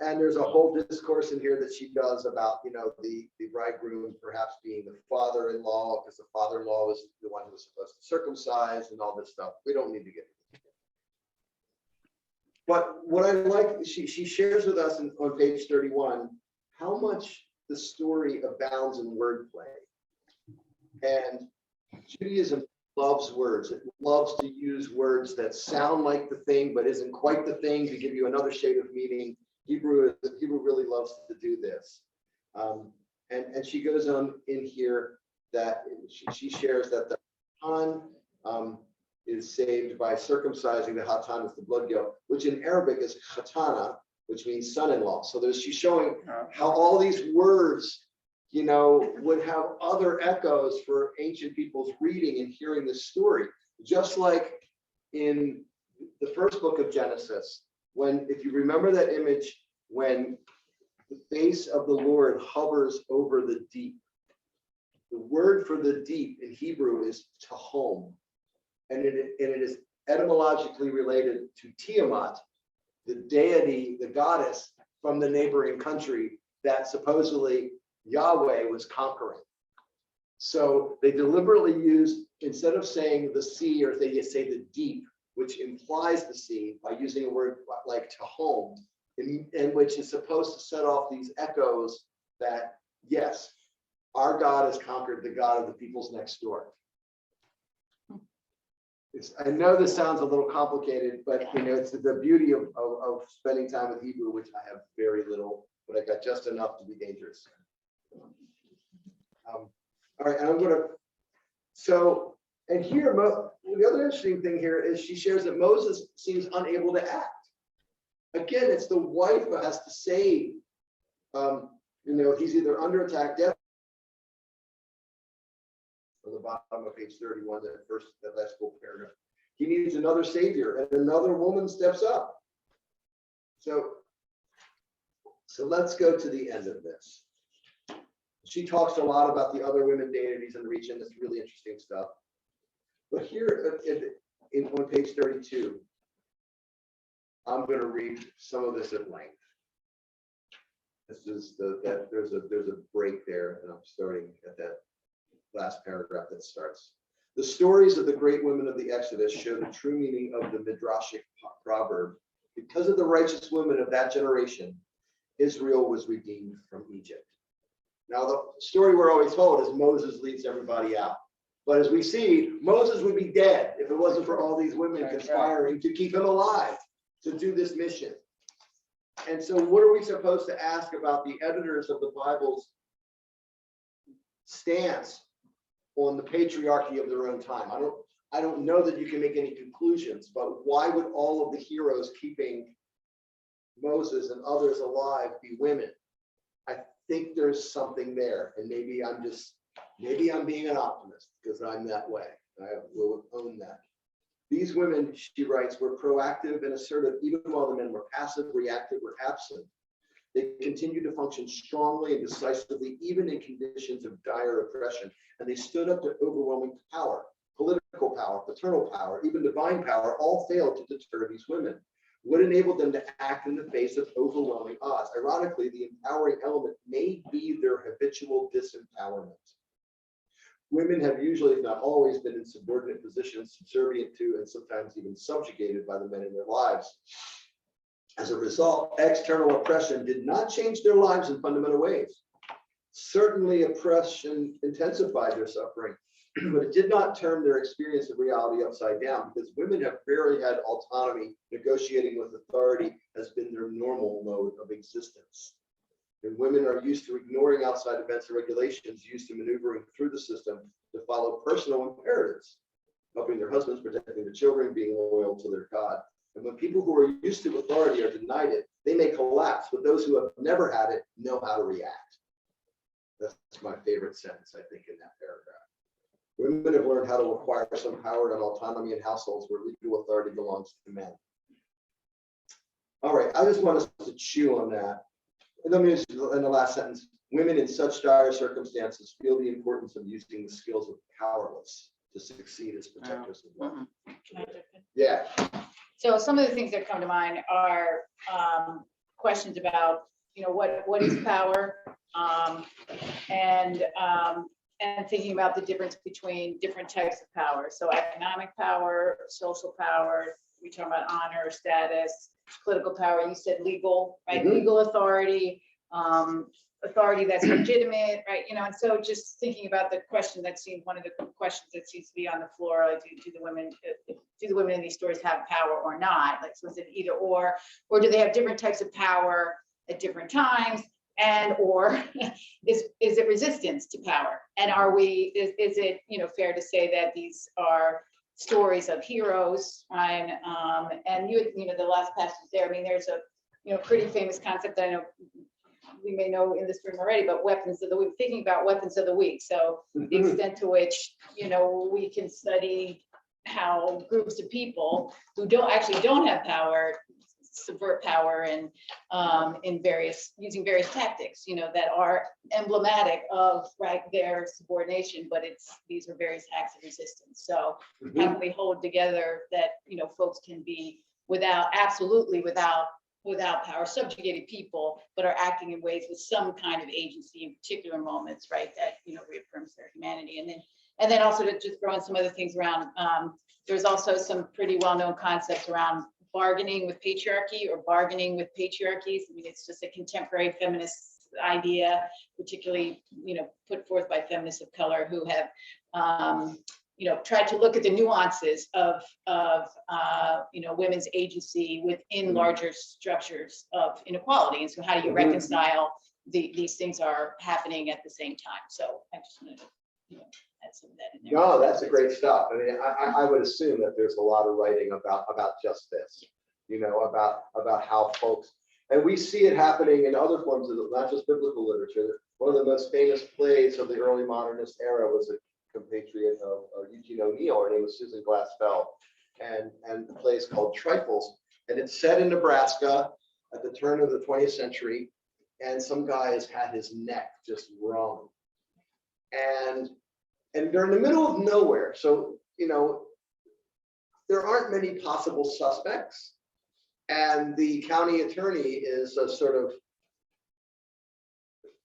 And there's a whole discourse in here that she does about, the bridegroom perhaps being the father-in-law, because the father-in-law was the one who was supposed to circumcise and all this stuff. We don't need to get into it. But what I like, she shares with us on page 31 how much the story abounds in wordplay. And Judaism loves words. It loves to use words that sound like the thing but isn't quite the thing to give you another shade of meaning. Hebrew really loves to do this. And she goes on in here that she shares that the Hatan is saved by circumcising. The Hatan is the blood guilt, which in Arabic is Khatana, which means son-in-law. So she's showing how all these words, would have other echoes for ancient people's reading and hearing this story. Just like in the first book of Genesis, if you remember that image, when the face of the Lord hovers over the deep, the word for the deep in Hebrew is Tehom, and it is etymologically related to Tiamat, the deity, the goddess from the neighboring country that supposedly Yahweh was conquering. So they deliberately used, instead of saying the sea, or they say the deep, which implies the sea, by using a word like Tehom, in which is supposed to set off these echoes that, yes, our God has conquered the God of the peoples next door. I know this sounds a little complicated, but it's the beauty of spending time with Hebrew, which I have very little, but I got just enough to be dangerous. All right, and I'm going to, and here, the other interesting thing here is she shares that Moses seems unable to act. Again, it's the wife who has to save. He's either under attack, death. On the bottom of page 31, that last full paragraph. He needs another savior, and another woman steps up. So let's go to the end of this. She talks a lot about the other women deities in the region. That's really interesting stuff. But here, on page 32. I'm going to read some of this at length. This is there's a break there, and I'm starting at that last paragraph that starts. The stories of the great women of the Exodus show the true meaning of the Midrashic proverb. Because of the righteous women of that generation, Israel was redeemed from Egypt. Now, the story we're always told is Moses leads everybody out. But as we see, Moses would be dead if it wasn't for all these women conspiring to keep him alive, to do this mission. And so what are we supposed to ask about the editors of the Bible's stance on the patriarchy of their own time? I don't know that you can make any conclusions, but why would all of the heroes keeping Moses and others alive be women? I think there's something there, and maybe I'm being an optimist because I'm that way. I will own that. These women, she writes, were proactive and assertive even while the men were passive, reactive, or absent. They continued to function strongly and decisively even in conditions of dire oppression, and they stood up to overwhelming power. Political power, paternal power, even divine power, all failed to deter these women. What enabled them to act in the face of overwhelming odds? Ironically, the empowering element may be their habitual disempowerment. Women have usually, if not always, been in subordinate positions, subservient to, and sometimes even subjugated by the men in their lives. As a result, external oppression did not change their lives in fundamental ways. Certainly, oppression intensified their suffering, but it did not turn their experience of reality upside down, because women have rarely had autonomy. Negotiating with authority has been their normal mode of existence. And women are used to ignoring outside events and regulations, used to maneuvering through the system to follow personal imperatives, helping their husbands, protecting their children, being loyal to their God. And when people who are used to authority are denied it, they may collapse, but those who have never had it know how to react. That's my favorite sentence, I think, in that paragraph. Women have learned how to acquire some power and autonomy in households where legal authority belongs to men. All right, I just want us to chew on that. And let me just, in the last sentence, women in such dire circumstances feel the importance of using the skills of powerless to succeed as protectors of women. Yeah. So some of the things that come to mind are questions about, what is power, and thinking about the difference between different types of power. So economic power, social power, we talk about honor, status, political power. You said legal, right? Mhm. Legal authority, authority that's legitimate, right? And so just thinking about the question that seems, one of the questions that seems to be on the floor, like do the women in these stories have power or not? Like, so is it either or do they have different types of power at different times? And or is it resistance to power? And is it fair to say that these are stories of heroes, right? And the last passage there, I mean, there's a pretty famous concept that I know we may know in this room already, but weapons of the week, thinking about weapons of the week. So the extent to which we can study how groups of people who don't have power subvert power and using various tactics, that are emblematic of their subordination, but these are various acts of resistance. So how can we hold together that folks can be without power, subjugated people, but are acting in ways with some kind of agency in particular moments, right? That reaffirms their humanity, and then also to just throw in some other things around. There's also some pretty well-known concepts around bargaining with patriarchy or bargaining with patriarchies. I mean, it's just a contemporary feminist idea, particularly, put forth by feminists of color who have, tried to look at the nuances of women's agency within larger structures of inequality. And so how do you reconcile these things are happening at the same time? So I just wanted to, add some of that in there. No, that's a great stuff. I mean, I would assume that there's a lot of writing about just this, about how folks, and we see it happening in other forms of, not just biblical literature. One of the most famous plays of the early modernist era was a compatriot of Eugene O'Neill. Her name was Susan Glaspell, and the play is called Trifles, and it's set in Nebraska at the turn of the 20th century, and some guy has had his neck just wrung, and they're in the middle of nowhere. So there aren't many possible suspects. And the county attorney is a sort of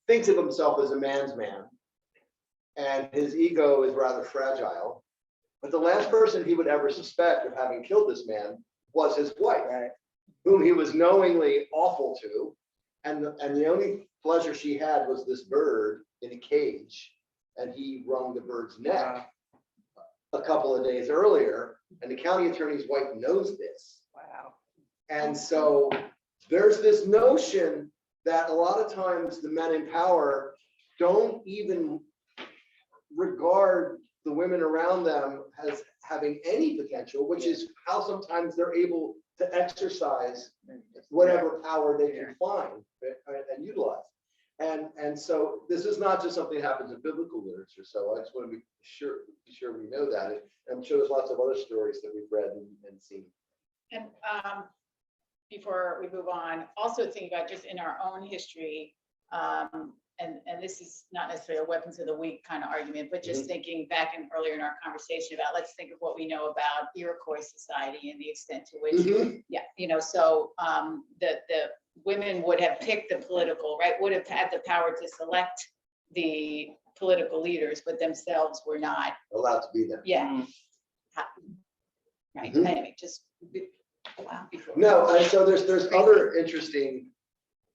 thinks of himself as a man's man. And his ego is rather fragile. But the last person he would ever suspect of having killed this man was his wife, whom he was knowingly awful to. And the only pleasure she had was this bird in a cage. And he wrung the bird's neck a couple of days earlier. And the county attorney's wife knows this. Wow. And so there's this notion that a lot of times the men in power don't even regard the women around them as having any potential, which is how sometimes they're able to exercise whatever power they can find and utilize. And so this is not just something that happens in biblical literature. So I just want to be sure we know that. And I'm sure there's lots of other stories that we've read and seen. And before we move on, also think about just in our own history, and this is not necessarily a weapons of the week kind of argument, but just thinking back earlier in our conversation about, let's think of what we know about Iroquois society and the extent to which, so the women would have picked the political, right, would have had the power to select the political leaders, but themselves were not allowed to be there. Yeah. Right. Anyway, just wow. No, and so there's other interesting,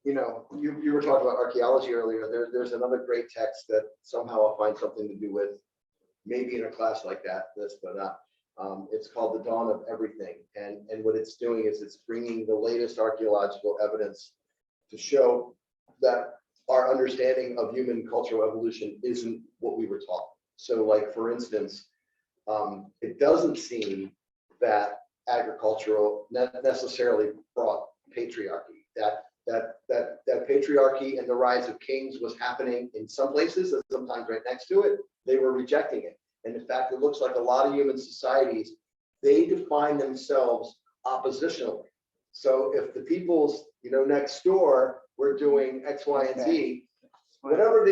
you were talking about archaeology earlier. There's another great text that somehow I'll find something to do with, maybe in a class like this, but not. It's called The Dawn of Everything. And what it's doing is it's bringing the latest archaeological evidence to show that our understanding of human cultural evolution isn't what we were taught. So like, for instance, it doesn't seem that agricultural necessarily brought patriarchy, that patriarchy and the rise of kings was happening in some places and sometimes right next to it. They were rejecting it. And in fact, it looks like a lot of human societies, they define themselves oppositionally. So if the peoples, next door were doing X, Y, and Z, whatever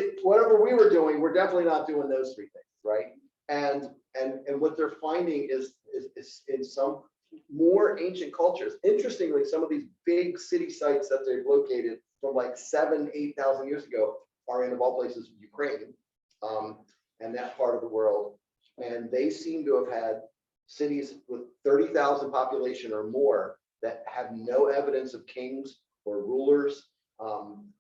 we were doing, we're definitely not doing those three things, right? And what they're finding is in some more ancient cultures, interestingly, some of these big city sites that they've located from like 7,000-8,000 years ago are in, of all places, Ukraine, and that part of the world. And they seem to have had cities with 30,000 population or more that have no evidence of kings or rulers.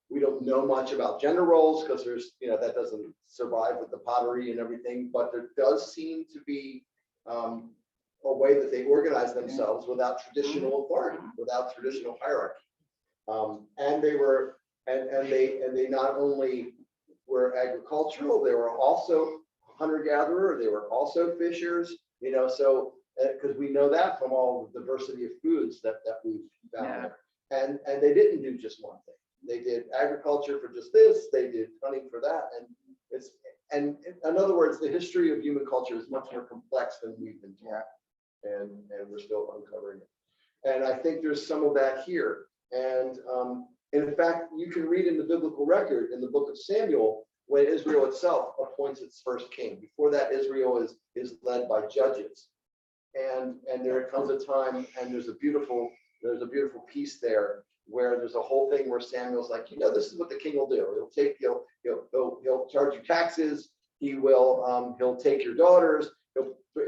We don't know much about gender roles because there's, that doesn't survive with the pottery and everything, but there does seem to be a way that they organize themselves without traditional authority, without traditional hierarchy. And they not only were agricultural, they were also hunter-gatherer, they were also fishers, so because we know that from all the diversity of foods that we've found there. And they didn't do just one thing. They did agriculture for just this, they did hunting for that. And in other words, the history of human culture is much more complex than we've been taught. And we're still uncovering it. And I think there's some of that here. And in fact, you can read in the biblical record in the book of Samuel, when Israel itself appoints its first king. Before that, Israel is led by judges. And there comes a time, and there's a beautiful piece there where there's a whole thing where Samuel's like, this is what the king will do. He'll charge you taxes. He'll take your daughters.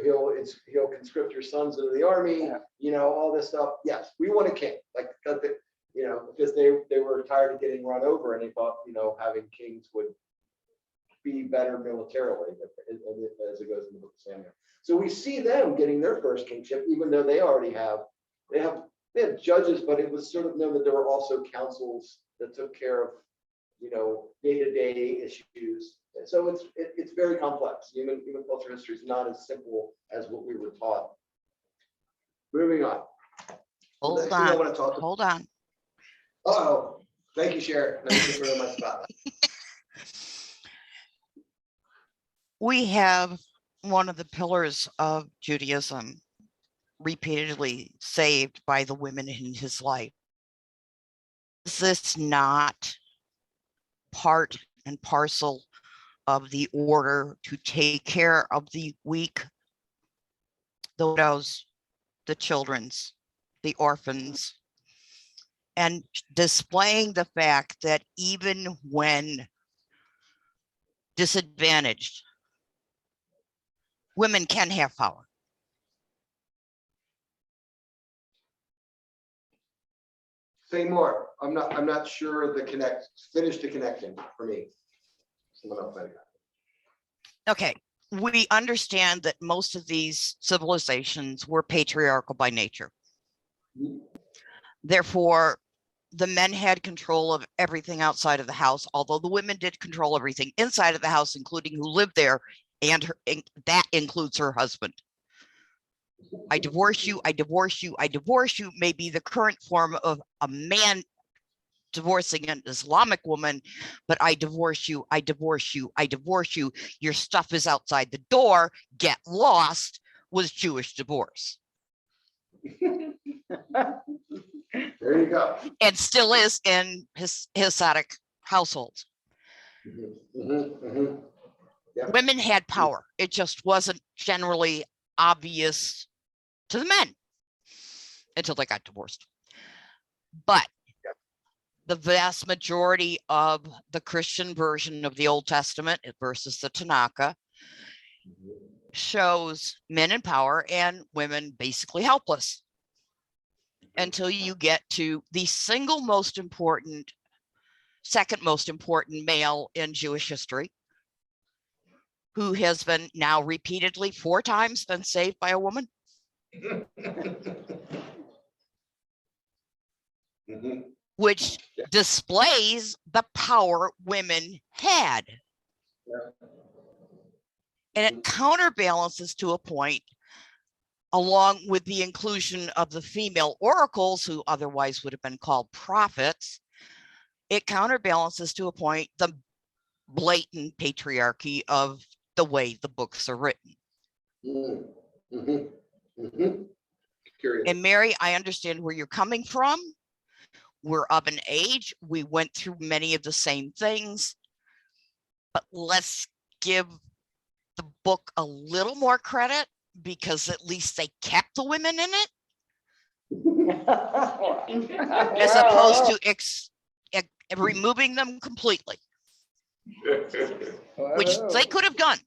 He'll conscript your sons into the army. All this stuff. Yes, we want a king. Because they were tired of getting run over, and they thought, having kings would be better militarily, as it goes in the book of Samuel. So we see them getting their first kingship, even though they have judges, but it was sort of known that there were also councils that took care of, day-to-day issues. So it's very complex. Human culture history is not as simple as what we were taught. Moving on. Hold on. Uh-oh. Thank you, Sharon. Thank you for my spotlight. We have one of the pillars of Judaism repeatedly saved by the women in his life. Is this not part and parcel of the order to take care of the weak, the widows, the the orphans, and displaying the fact that even when disadvantaged, women can have power. Say more. I'm not sure finish the connection for me. Someone else might have. Okay, we understand that most of these civilizations were patriarchal by nature. Therefore, the men had control of everything outside of the house, although the women did control everything inside of the house, including who lived there, and that includes her husband. I divorce you, I divorce you, I divorce you may be the current form of a man divorcing an Islamic woman, but I divorce you, I divorce you, I divorce you. Your stuff is outside the door, get lost, was Jewish divorce. There you go. And still is in Hasidic households. Yep. Women had power. It just wasn't generally obvious to the men until they got divorced. But the vast majority of the Christian version of the Old Testament versus the Tanakh shows men in power and women basically helpless until you get to the single most important, second most important male in Jewish history, who has been now repeatedly 4 times been saved by a woman. Which displays the power women had. And it counterbalances to a point, along with the inclusion of the female oracles, who otherwise would have been called prophets. It counterbalances to a point the blatant patriarchy of the way the books are written. And Mary, I understand where you're coming from. We're of an age, we went through many of the same things, but let's give the book a little more credit, because at least they kept the women in it, as opposed to removing them completely, which they could have done.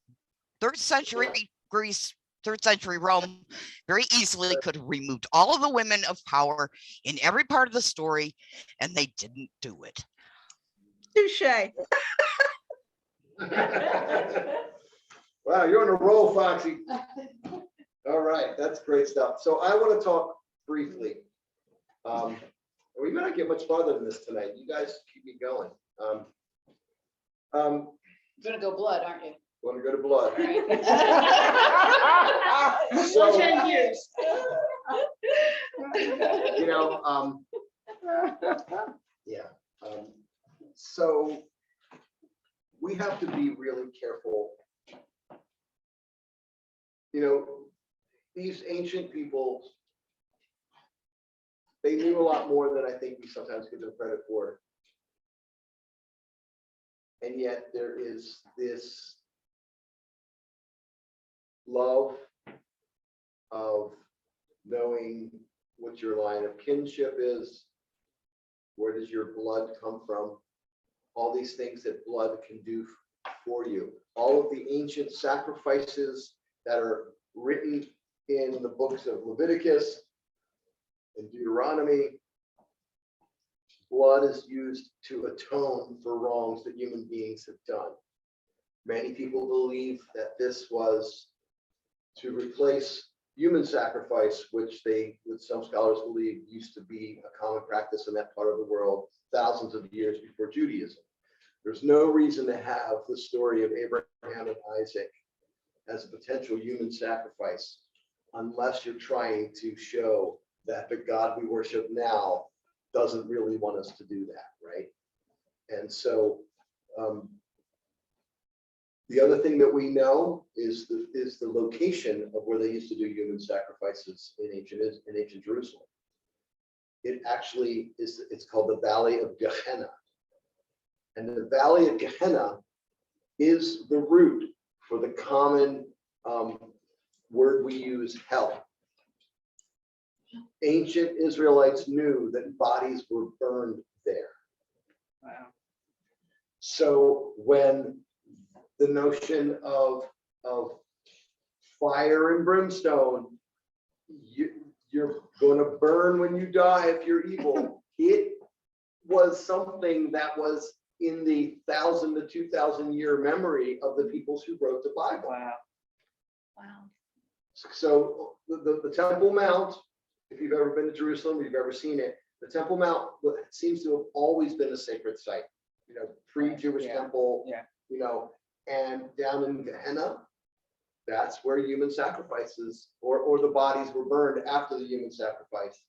3rd century Greece, 3rd century Rome very easily could have removed all of the women of power in every part of the story, and they didn't do it. Touche. Wow, you're on a roll, Foxy. All right, that's great stuff. So I want to talk briefly. We may not get much farther than this tonight. You guys keep me going. You're gonna go blood, aren't you? Want to go to blood? So 10 years. You know, yeah. So we have to be really careful. You know, these ancient people, they knew a lot more than I think we sometimes give them credit for. And yet there is this love of knowing what your line of kinship is, where does your blood come from, all these things that blood can do for you, all of the ancient sacrifices that are written in the books of Leviticus and Deuteronomy. Blood is used to atone for wrongs that human beings have done. Many people believe that this was to replace human sacrifice, which some scholars believe used to be a common practice in that part of the world thousands of years before Judaism. There's no reason to have the story of Abraham and Isaac as a potential human sacrifice, unless you're trying to show that the God we worship now doesn't really want us to do that, right? And so the other thing that we know is the location of where they used to do human sacrifices in ancient Jerusalem. It actually is, it's called the Valley of Gehenna. And the Valley of Gehenna is the root for the common word we use, hell. ancient Israelites knew that bodies were burned there. Wow. So when the notion of fire and brimstone, you're going to burn when you die if you're evil, it was something that was in the 1,000 to 2,000 year memory of the peoples who wrote the Bible. Wow. Wow. So the Temple Mount, if you've ever been to Jerusalem, if you've ever seen it, the Temple Mount seems to have always been a sacred site, you know, pre-Jewish Yeah. temple, Yeah. you know, and down in Gehenna, that's where human sacrifices or the bodies were burned after the human sacrifice.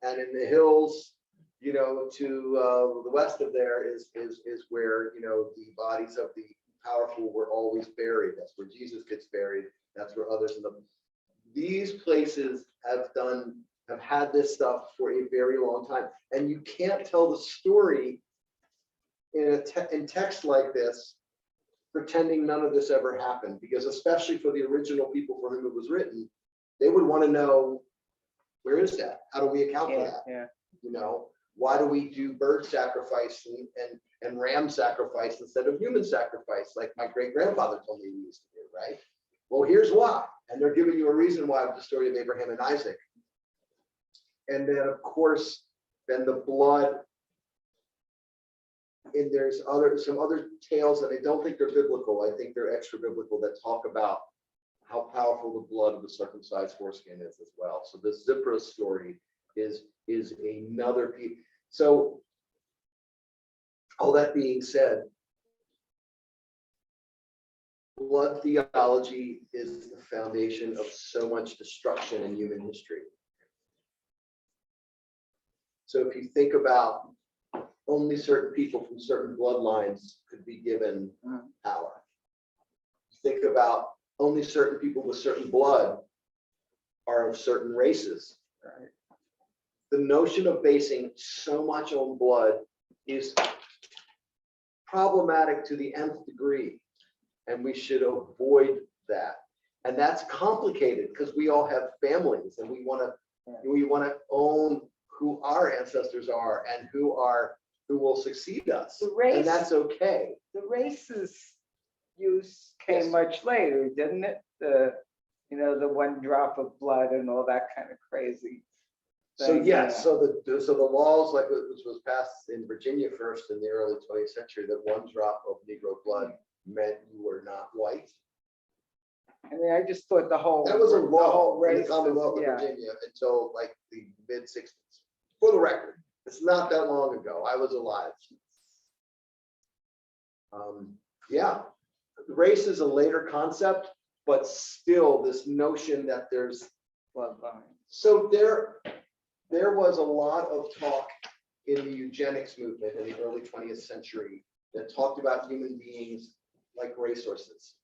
And in the hills, you know, to the west of there is where, you know, the bodies of the powerful were always buried. That's where Jesus gets buried. That's where others in these places have had this stuff for a very long time. And you can't tell the story in text like this pretending none of this ever happened, because especially for the original people for whom it was written, they would want to know, where is that? How do we account for that? Yeah. You know, why do we do bird sacrifice and ram sacrifice instead of human sacrifice, like my great-grandfather told me we used to do, right? Well, here's why. And they're giving you a reason why with the story of Abraham and Isaac. And then, of course, then the blood. And there's some other tales that I don't think they're biblical. I think they're extra biblical that talk about how powerful the blood of the circumcised foreskin is as well. So the Zipporah story is another piece. So all that being said, blood theology is the foundation of so much destruction in human history. So if you think about only certain people from certain bloodlines could be given power. Think about only certain people with certain blood are of certain races. Right? The notion of basing so much on blood is problematic to the nth degree, and we should avoid that. And that's complicated because we all have families, and we want to own who our ancestors are and who will succeed us. And that's okay. The races use came Yes. much later, didn't it? The one drop of blood and all that kind of crazy. So thing, yes, yeah. so the laws, like which was passed in Virginia first in the early 20th century, that one drop of Negro blood meant you were not white. I mean, I just thought the whole. That was a the law whole in the race Commonwealth of yeah. Virginia until like the mid-60s. For the record, it's not that long ago. I was alive. Yeah, race is a later concept, but still this notion that there's Bloodline. so there was a lot of talk in the eugenics movement in the early 20th century that talked about human beings like racehorses.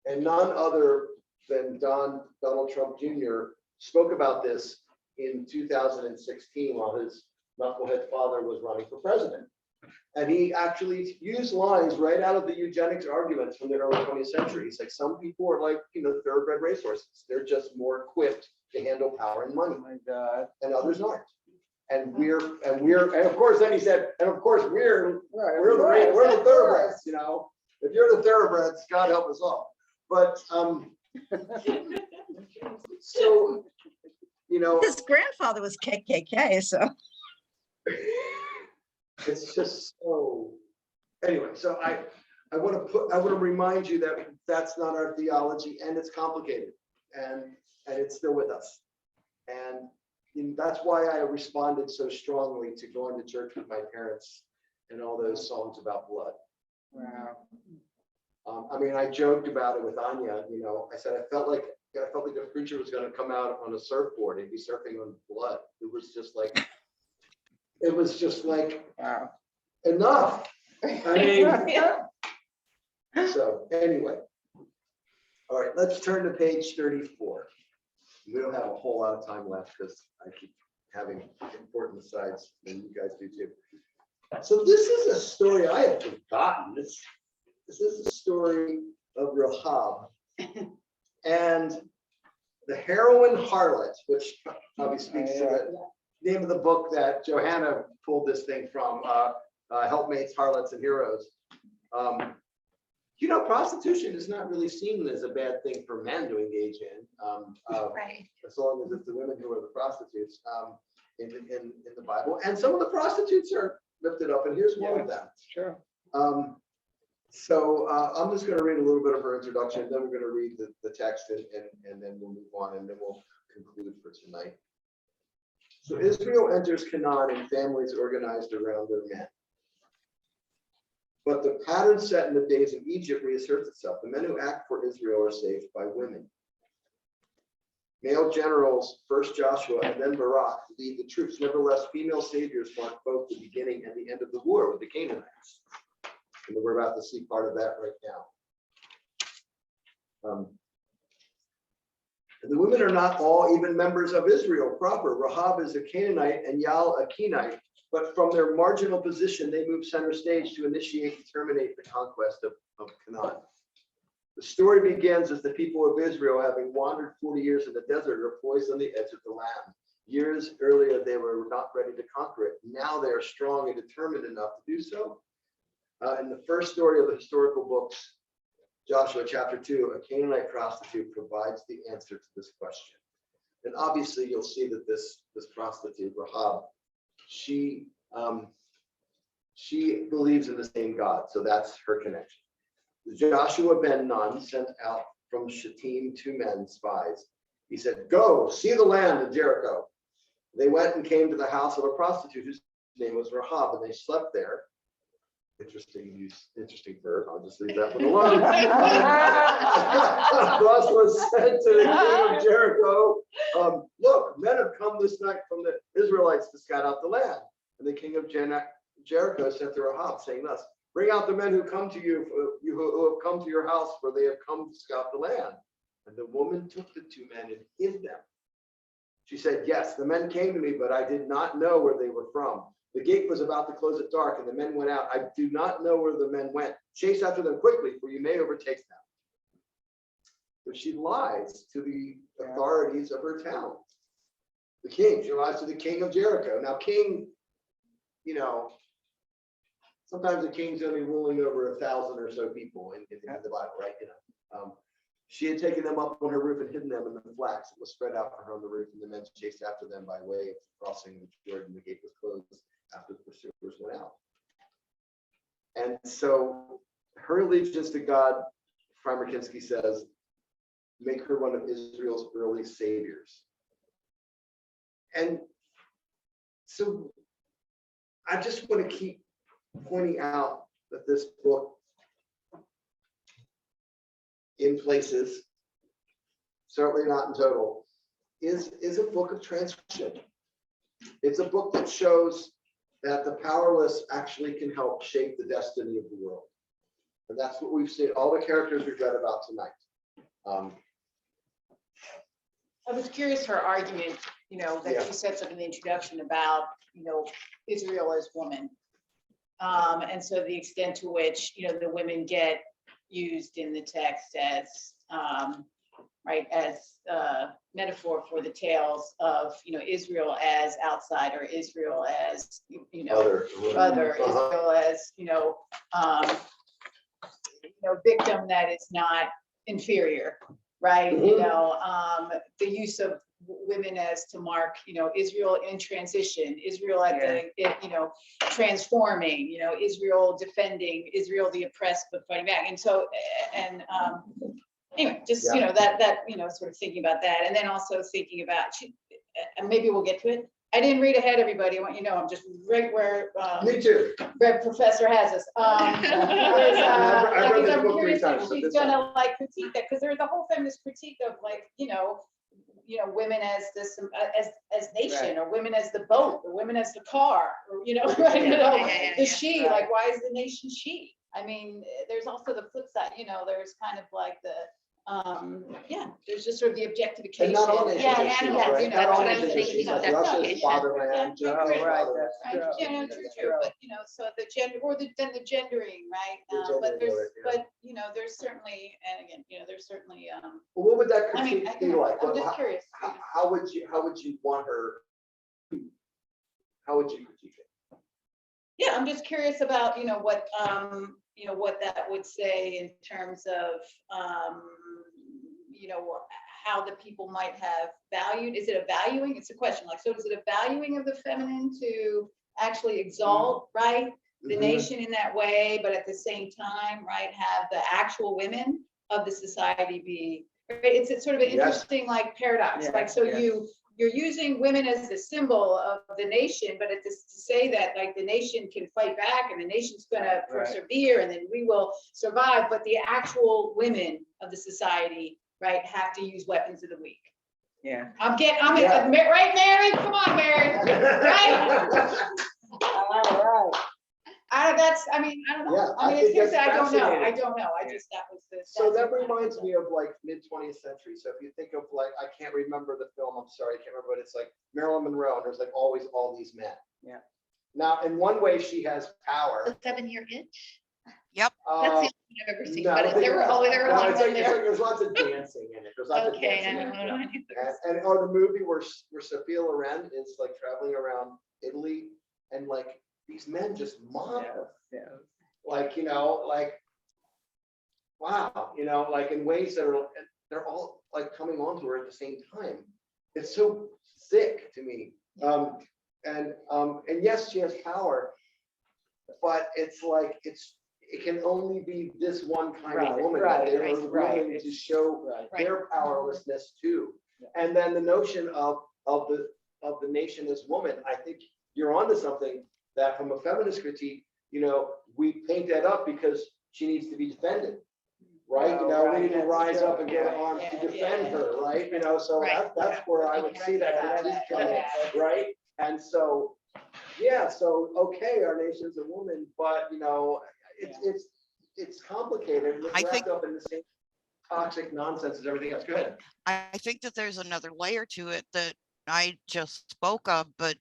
And none other than Donald Trump Jr. spoke about this in 2016 while his knucklehead father was running for president. And he actually used lines right out of the eugenics arguments from the early 20th century. He's like, some people are like, thoroughbred racehorses. They're just more equipped to handle power and money. Oh my God. And others aren't. And of course, then he said, and of course, we're the thoroughbreds, If you're the thoroughbreds, God help us all. But so, His grandfather was KKK, so. it's just so. Anyway, so I want to remind you that that's not our theology, and it's complicated, and it's still with us, and that's why I responded so strongly to going to church with my parents and all those songs about blood. Wow. I mean, I joked about it with Anya. I said I felt like the preacher was going to come out on a surfboard and be surfing on blood. It was just like Wow. enough. I mean, so anyway, all right. Let's turn to page 34. We don't have a whole lot of time left because I keep having important asides, and you guys do too. So this is a story I had forgotten. This is the story of Rahab. And the heroine harlot, which probably speaks to the name of the book that Johanna pulled this thing from, Helpmates, Harlots, and Heroes. You know, prostitution is not really seen as a bad thing for men to engage in, Right. as long as it's the women who are the prostitutes in the Bible. And some of the prostitutes are lifted up, and here's one of them. Sure. So I'm just going to read a little bit of her introduction, then we're going to read the text, and then we'll move on, and then we'll conclude for tonight. So Israel enters Canaan in families organized around their men. But the pattern set in the days of Egypt reasserts itself. The men who act for Israel are saved by women. Male generals, first Joshua and then Barak, lead the troops. Nevertheless, female saviors mark both the beginning and the end of the war with the Canaanites. And we're about to see part of that right now. And the women are not all even members of Israel proper. Rahab is a Canaanite and Yal a Kenite. But from their marginal position, they move center stage to initiate and terminate the conquest of Canaan. The story begins as the people of Israel, having wandered 40 years in the desert, are poised on the edge of the land. Years earlier, they were not ready to conquer it. Now they are strong and determined enough to do so. In the first story of the historical books, Joshua chapter 2, a Canaanite prostitute provides the answer to this question. And obviously, you'll see that this prostitute, Rahab, she believes in the same God, so that's her connection. Joshua ben Nun sent out from Shittim 2 men, spies. He said, "Go, see the land of Jericho." They went and came to the house of a prostitute whose name was Rahab, and they slept there. Interesting verb. I'll just leave that one alone. Joshua said to the king of Jericho, "Look, men have come this night from the Israelites to scout out the land." And the king of Jericho said to Rahab, saying thus, "Bring out the men who come to you, who have come to your house, for they have come to scout the land." And the woman took the 2 men and hid them. She said, "Yes, the men came to me, but I did not know where they were from. The gate was about to close at dark, and the men went out. I do not know where the men went. Chase after them quickly, for you may overtake them." But she lies to the authorities of her town. The king, she lies to the king of Jericho. Now, king, you know, sometimes the king's only ruling over 1,000 or so people in the Bible, right? You know, she had taken them up on her roof and hidden them in the flax that was spread out for her on the roof, and the men chased after them by way of crossing the Jordan. The gate was closed after the pursuers went out. And so her allegiance to God, Farmer Kinsky says, make her one of Israel's early saviors. And so I just want to keep pointing out that this book, in places, certainly not in total, is a book of transgression. It's a book that shows that the powerless actually can help shape the destiny of the world. And that's what we've seen, all the characters we've read about tonight. I was curious her argument, you know, that she said something in the introduction about, you know, Israel as woman. And so the extent to which, you know, the women get used in the text as, right, as metaphor for the tales of, you know, Israel as outsider, Israel as, you know, other, Israel as, you know, victim that is not inferior, right? You know, the use of women as to mark, you know, Israel in transition, Israel at the, you know, transforming, you know, Israel defending, Israel the oppressed but fighting back. And so, and anyway, just, you know, that, you know, sort of thinking about that. And then also thinking about, and maybe we'll get to it. I didn't read ahead, everybody. I want you to know I'm just right where Me too. Red Professor has us. I've read this I'm book 3 curious times, if but she's this gonna like critique that, because there's a whole feminist critique of like, you know, women as this, as nation, or women as the boat, or women as the car, or, you know, right? You know, the she, like, why is the nation she? I mean, there's also the flip side, you know, there's kind of like the, yeah, there's just sort of the objectification. And not all nations Yeah, are yeah, sheep, yeah, right? you know, Not all that's what I'm nations are thinking. sheep, like That's Russia's okay. fatherland, Yeah, Germany's right, fatherland. that's Right, true. yeah, no, true, but, you know, so the gender, or then the gendering, right? The But gender, there's, yeah. but, you know, there's certainly, and again, you know, there's certainly, Well, what would that I mean, critique be like? I'm What- just curious. how would you want her? How would you critique it? Yeah, I'm just curious about, you know, what that would say in terms of, you know, how the people might have valued, is it a valuing? It's a question, like, so is it a valuing of the feminine to actually exalt, right? The Mhm. nation in that way, but at the same time, right, have the actual women of the society be, right? It's sort of an Yes. interesting like paradox, Yeah, like, so yeah. you're using women as the symbol of the nation, but to say that like the nation can fight back and the nation's gonna Right. persevere and then we will survive, but the actual women of the society, right, have to use weapons of the weak. Yeah. I'm Yeah. right, Mary? Come on, Mary. Right? All right. I don't know. Yeah, I I mean, think seriously, that's I don't know. fascinating. I don't know. I just, that was the. So that that's what- reminds me of like mid-20th century. So if you think of like, I can't remember the film, I'm sorry, I can't remember, but it's like Marilyn Monroe, and there's like always all these men. Yeah. Now, in one way, she has power. The 7-year itch. Yep. That's the Uh, only one I've ever seen, no, but there were a no, lot it's of like- them it's like there. there's lots of dancing in it. There's lots of Okay, I dancing in don't it. know either. And or the movie where Sophia Loren is like traveling around Italy, and like these men just mob her. Yeah. Like, you know, like, wow, you know, like in ways that are, they're all like coming onto her at the same time. It's so sick to me. And yes, she has power, but it's like, it can only be this one kind of Right, woman right, that they're right. willing to show Right. their powerlessness to. And then the notion of the nation as woman, I think you're onto something that from a feminist critique, you know, we paint that up because she needs to be defended, right? You know, we need to rise up and get arms to defend her, right? You know, so Right. that's where I would see that critique coming, right? And so, yeah, so, okay, our nation's a woman, but, you know, it's complicated. and It's I wrapped think- up in the same toxic nonsense as everything else. Go ahead. I think that there's another layer to it that I just spoke of, but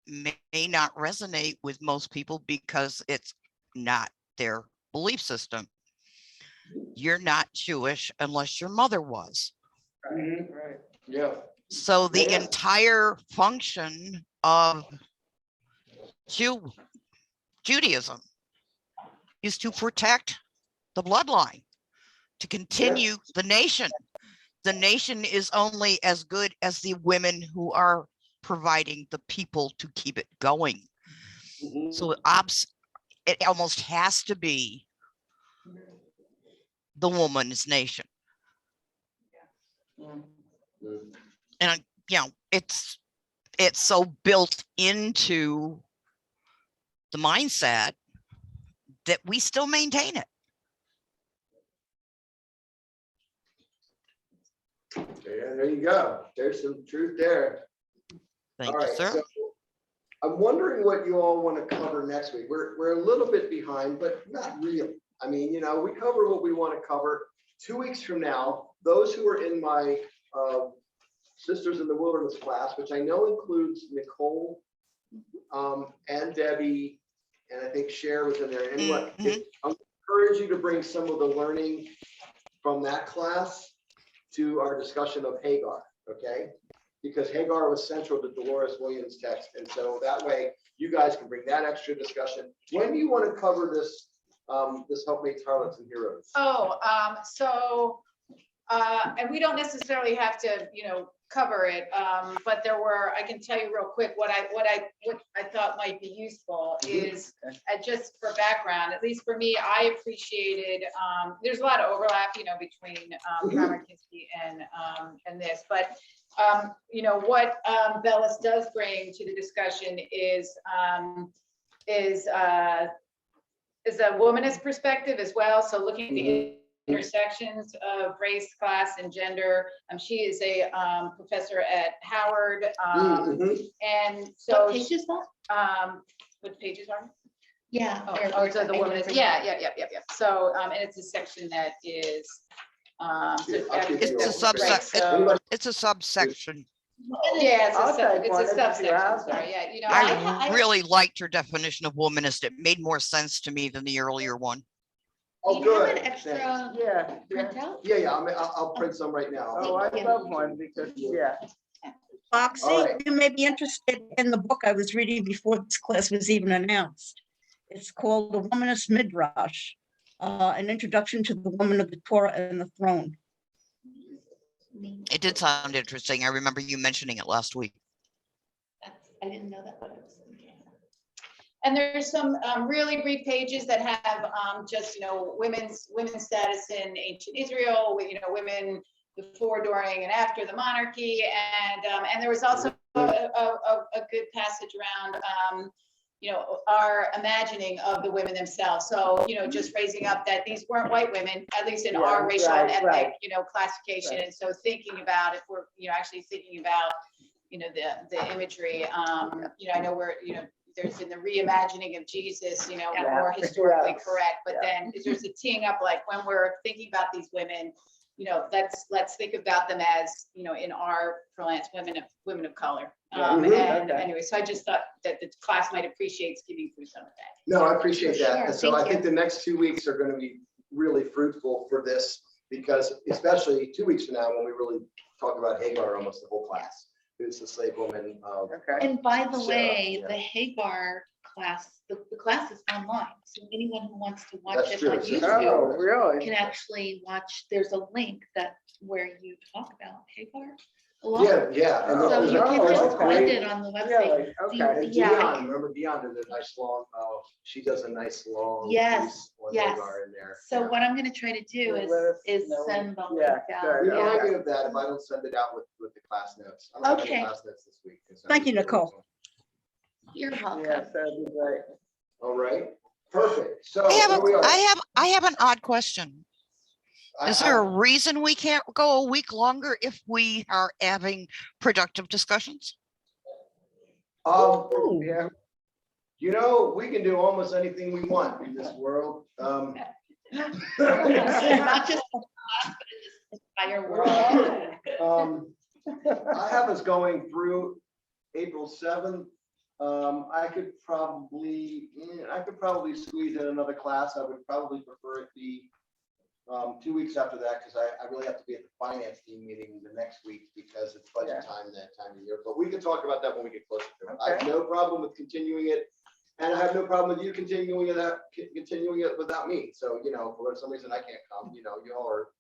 may not resonate with most people because it's not their belief system. You're not Jewish unless your mother was. Right. Yeah. So the Yeah. entire function of Judaism is to protect the bloodline, to continue the nation. The nation is only as good as the women who are providing the people to keep it going. Mhm. So it almost has to be the woman's nation. Mm. And you know, it's so built into the mindset that we still maintain it. Yeah, there you go. There's some truth there. Thank All you, right, sir. so I'm wondering what you all want to cover next week. We're a little bit behind, but not really. I mean, you know, we cover what we want to cover. 2 weeks from now, those who are in my Sisters in the Wilderness class, which I know includes Nicole and Debbie, and I think Cher was in there. Anyway, I encourage you to bring some of the learning from that class to our discussion of Hagar, okay? Because Hagar was central to Dolores Williams' text. And so that way you guys can bring that extra discussion. When do you want to cover this, this Helpmates, Harlots, and Heroes? And we don't necessarily have to, you know, cover it, but there were, I can tell you real quick, what I thought might be useful is, just for background, at least for me, I appreciated, there's a lot of overlap, you know, between Grammar Kinsey and this, but you know, what Bellis does bring to the discussion is a womanist perspective as well. So looking at the intersections of race, class, and gender. She is a professor at Howard. And so What page is that? what pages are? Yeah. So the woman is, yeah. So, and it's a section that is So I'll give It's you a all. subset, so- it's a subsection. Yeah, it's I'll take it's one a if you subsection, have sorry, it. yeah, you know. I really liked your definition of womanist. It made more sense to me than the earlier one. Oh, Do you have good. an extra Thanks. Yeah, yeah. printout? Yeah, I'll print some right now. Oh, I love one because, yeah. Foxy, All right. you may be interested in the book I was reading before this class was even announced. It's called The Womanist Midrash, an introduction to the woman of the Torah and the throne. It did sound interesting. I remember you mentioning it last week. I didn't know that, but I was thinking. And there's some really great pages that have just, you know, women's status in ancient Israel, you know, women before, during, and after the monarchy. And there was also a good passage around, you know, our imagining of the women themselves. So, you know, just raising up that these weren't white women, at least in our Yeah, racial and right, ethnic, right. you know, classification. Right. And so thinking about, if we're, you know, actually thinking about, you know, the imagery, you know, I know we're, you know, there's been the reimagining of Jesus, you know, Yeah. more historically Yes. correct, but Yeah. then there's a teeing up, like when we're thinking about these women, you know, let's think about them as, you know, in our parlance, women of color. Yeah. Mhm. And Okay. anyway, so I just thought that the class might appreciate skipping through some of that. No, I appreciate that. Sure, And so I thank think the next 2 weeks are going to be really fruitful for this, because especially 2 weeks from now, when we really talk about Hagar, almost the whole class, who's the slave woman of. Okay. And by the Sarah, way, yeah. the Hagar class, the class is online. So anyone who wants to watch That's it true. on It's Oh, YouTube really? can actually watch, there's a link where you talk about Hagar a lot. Yeah. And Oh, So there's you a- can there's a just find great- it on the website. Really? Do you- Okay. And Yeah, I Dion, remember Dion did a nice long, she does a nice long. Yes, piece on yes. Hagar in there. So Yeah. what I'm gonna try to do Let us is know. send the Yeah, link out. good. Remind me of that if I don't send it out with the class notes. I don't have any Okay. class notes this week. Thank you, Nicole. You're welcome. Yes, that'd be great. All right, perfect. So I have here we are. I have an odd question. Is there a I- reason we can't go a week longer if we are having productive discussions? Yeah. You know, we can do almost anything we want in this world. Not just the class, but in this entire world. I have us going through April 7th. I could probably squeeze in another class. I would probably prefer it be 2 weeks after that, because I really have to be at the finance team meeting the next week because it's budget Yeah. time that time of year. But we can talk about that when we get closer to it. I have Okay. no problem with continuing it. And I have no problem with you continuing it without me. So, you know, for some reason I can't come, you know, y'all are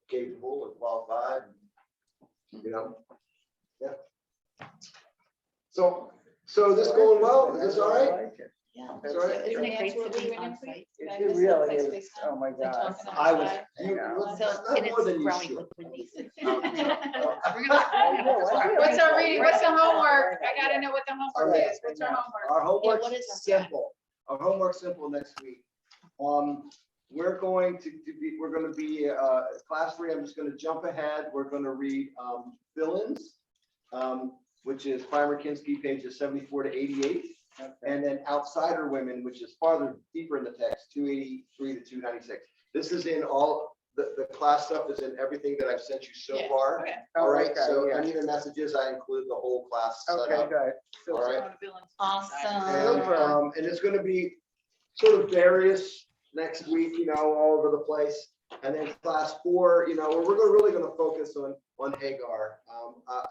capable and qualified, you know, yeah. So this going well? Is this all right? I like it. Yeah. It's all right. Isn't it Nancy, great what to were you be in on for? site? Did I It miss that really place is. based Oh, on my the God. talking I was, outside? you, Yeah. not So, not and more than it's you growing should. with Wendy's. What's our reading? What's the homework? I gotta know what the homework Okay. is. What's our homework? Our homework's what is our- simple. Our homework's simple next week. We're going to be class 3. I'm just going to jump ahead. We're going to read fill-ins, which is Primer Kinsky pages 74 to 88. Okay. And then Outsider Women, which is farther deeper in the text, 283 to 296. This is in all, the class stuff is in everything that I've sent you so Yeah, far. okay. All right, Okay, so yeah. any of the messages, I include the whole class set Okay, up. good. All right. Awesome. And it's gonna be sort of various next week, you know, all over the place. And then class 4, you know, we're really gonna focus on Hagar.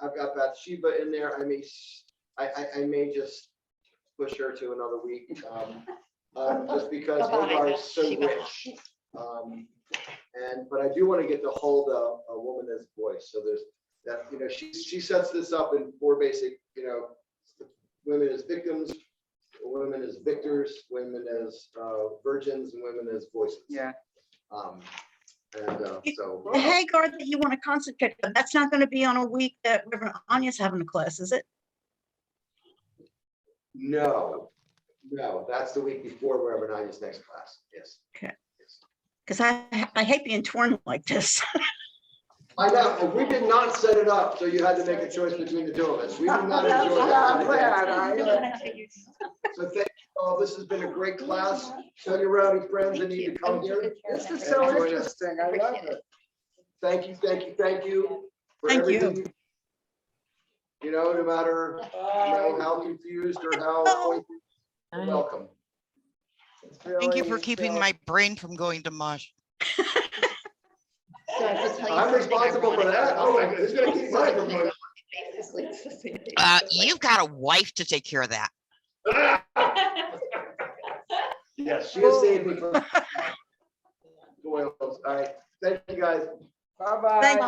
I've got Bathsheba in there. I may just push her to another week, just because Bye-bye, Hagar is so Bathsheba. rich. But I do want to get to hold a woman as voice. So there's that, you know, she sets this up in 4 basic, you know, women as victims, women as victors, women as virgins, and women as voices. Yeah. So. The Hagar that you want to concentrate on, that's not going to be on a week that Reverend Anya's having a class, is it? No, that's the week before Reverend Anya's next class. Yes. Okay. Because I hate being torn like this. I know, we did not set it up, so you had to make a choice between the 2 of us. We did not That's enjoy what I'm that. glad. So thank you all. This has been a great class. Tell your rowdy friends that need to come here. This is so Join us. interesting. I love it. Thank you for Thank you. everything. You know, no matter how confused or how pointed, you're welcome. It's Thank you for really- keeping my brain from going to mush. So I have to tell you I'm something responsible for that. Oh my God, who's gonna keep mine from going? Basically, it's the same thing. You've got a wife to take care of that. Yes, she has saved me from. All right, thank you guys. Bye-bye. Thank you.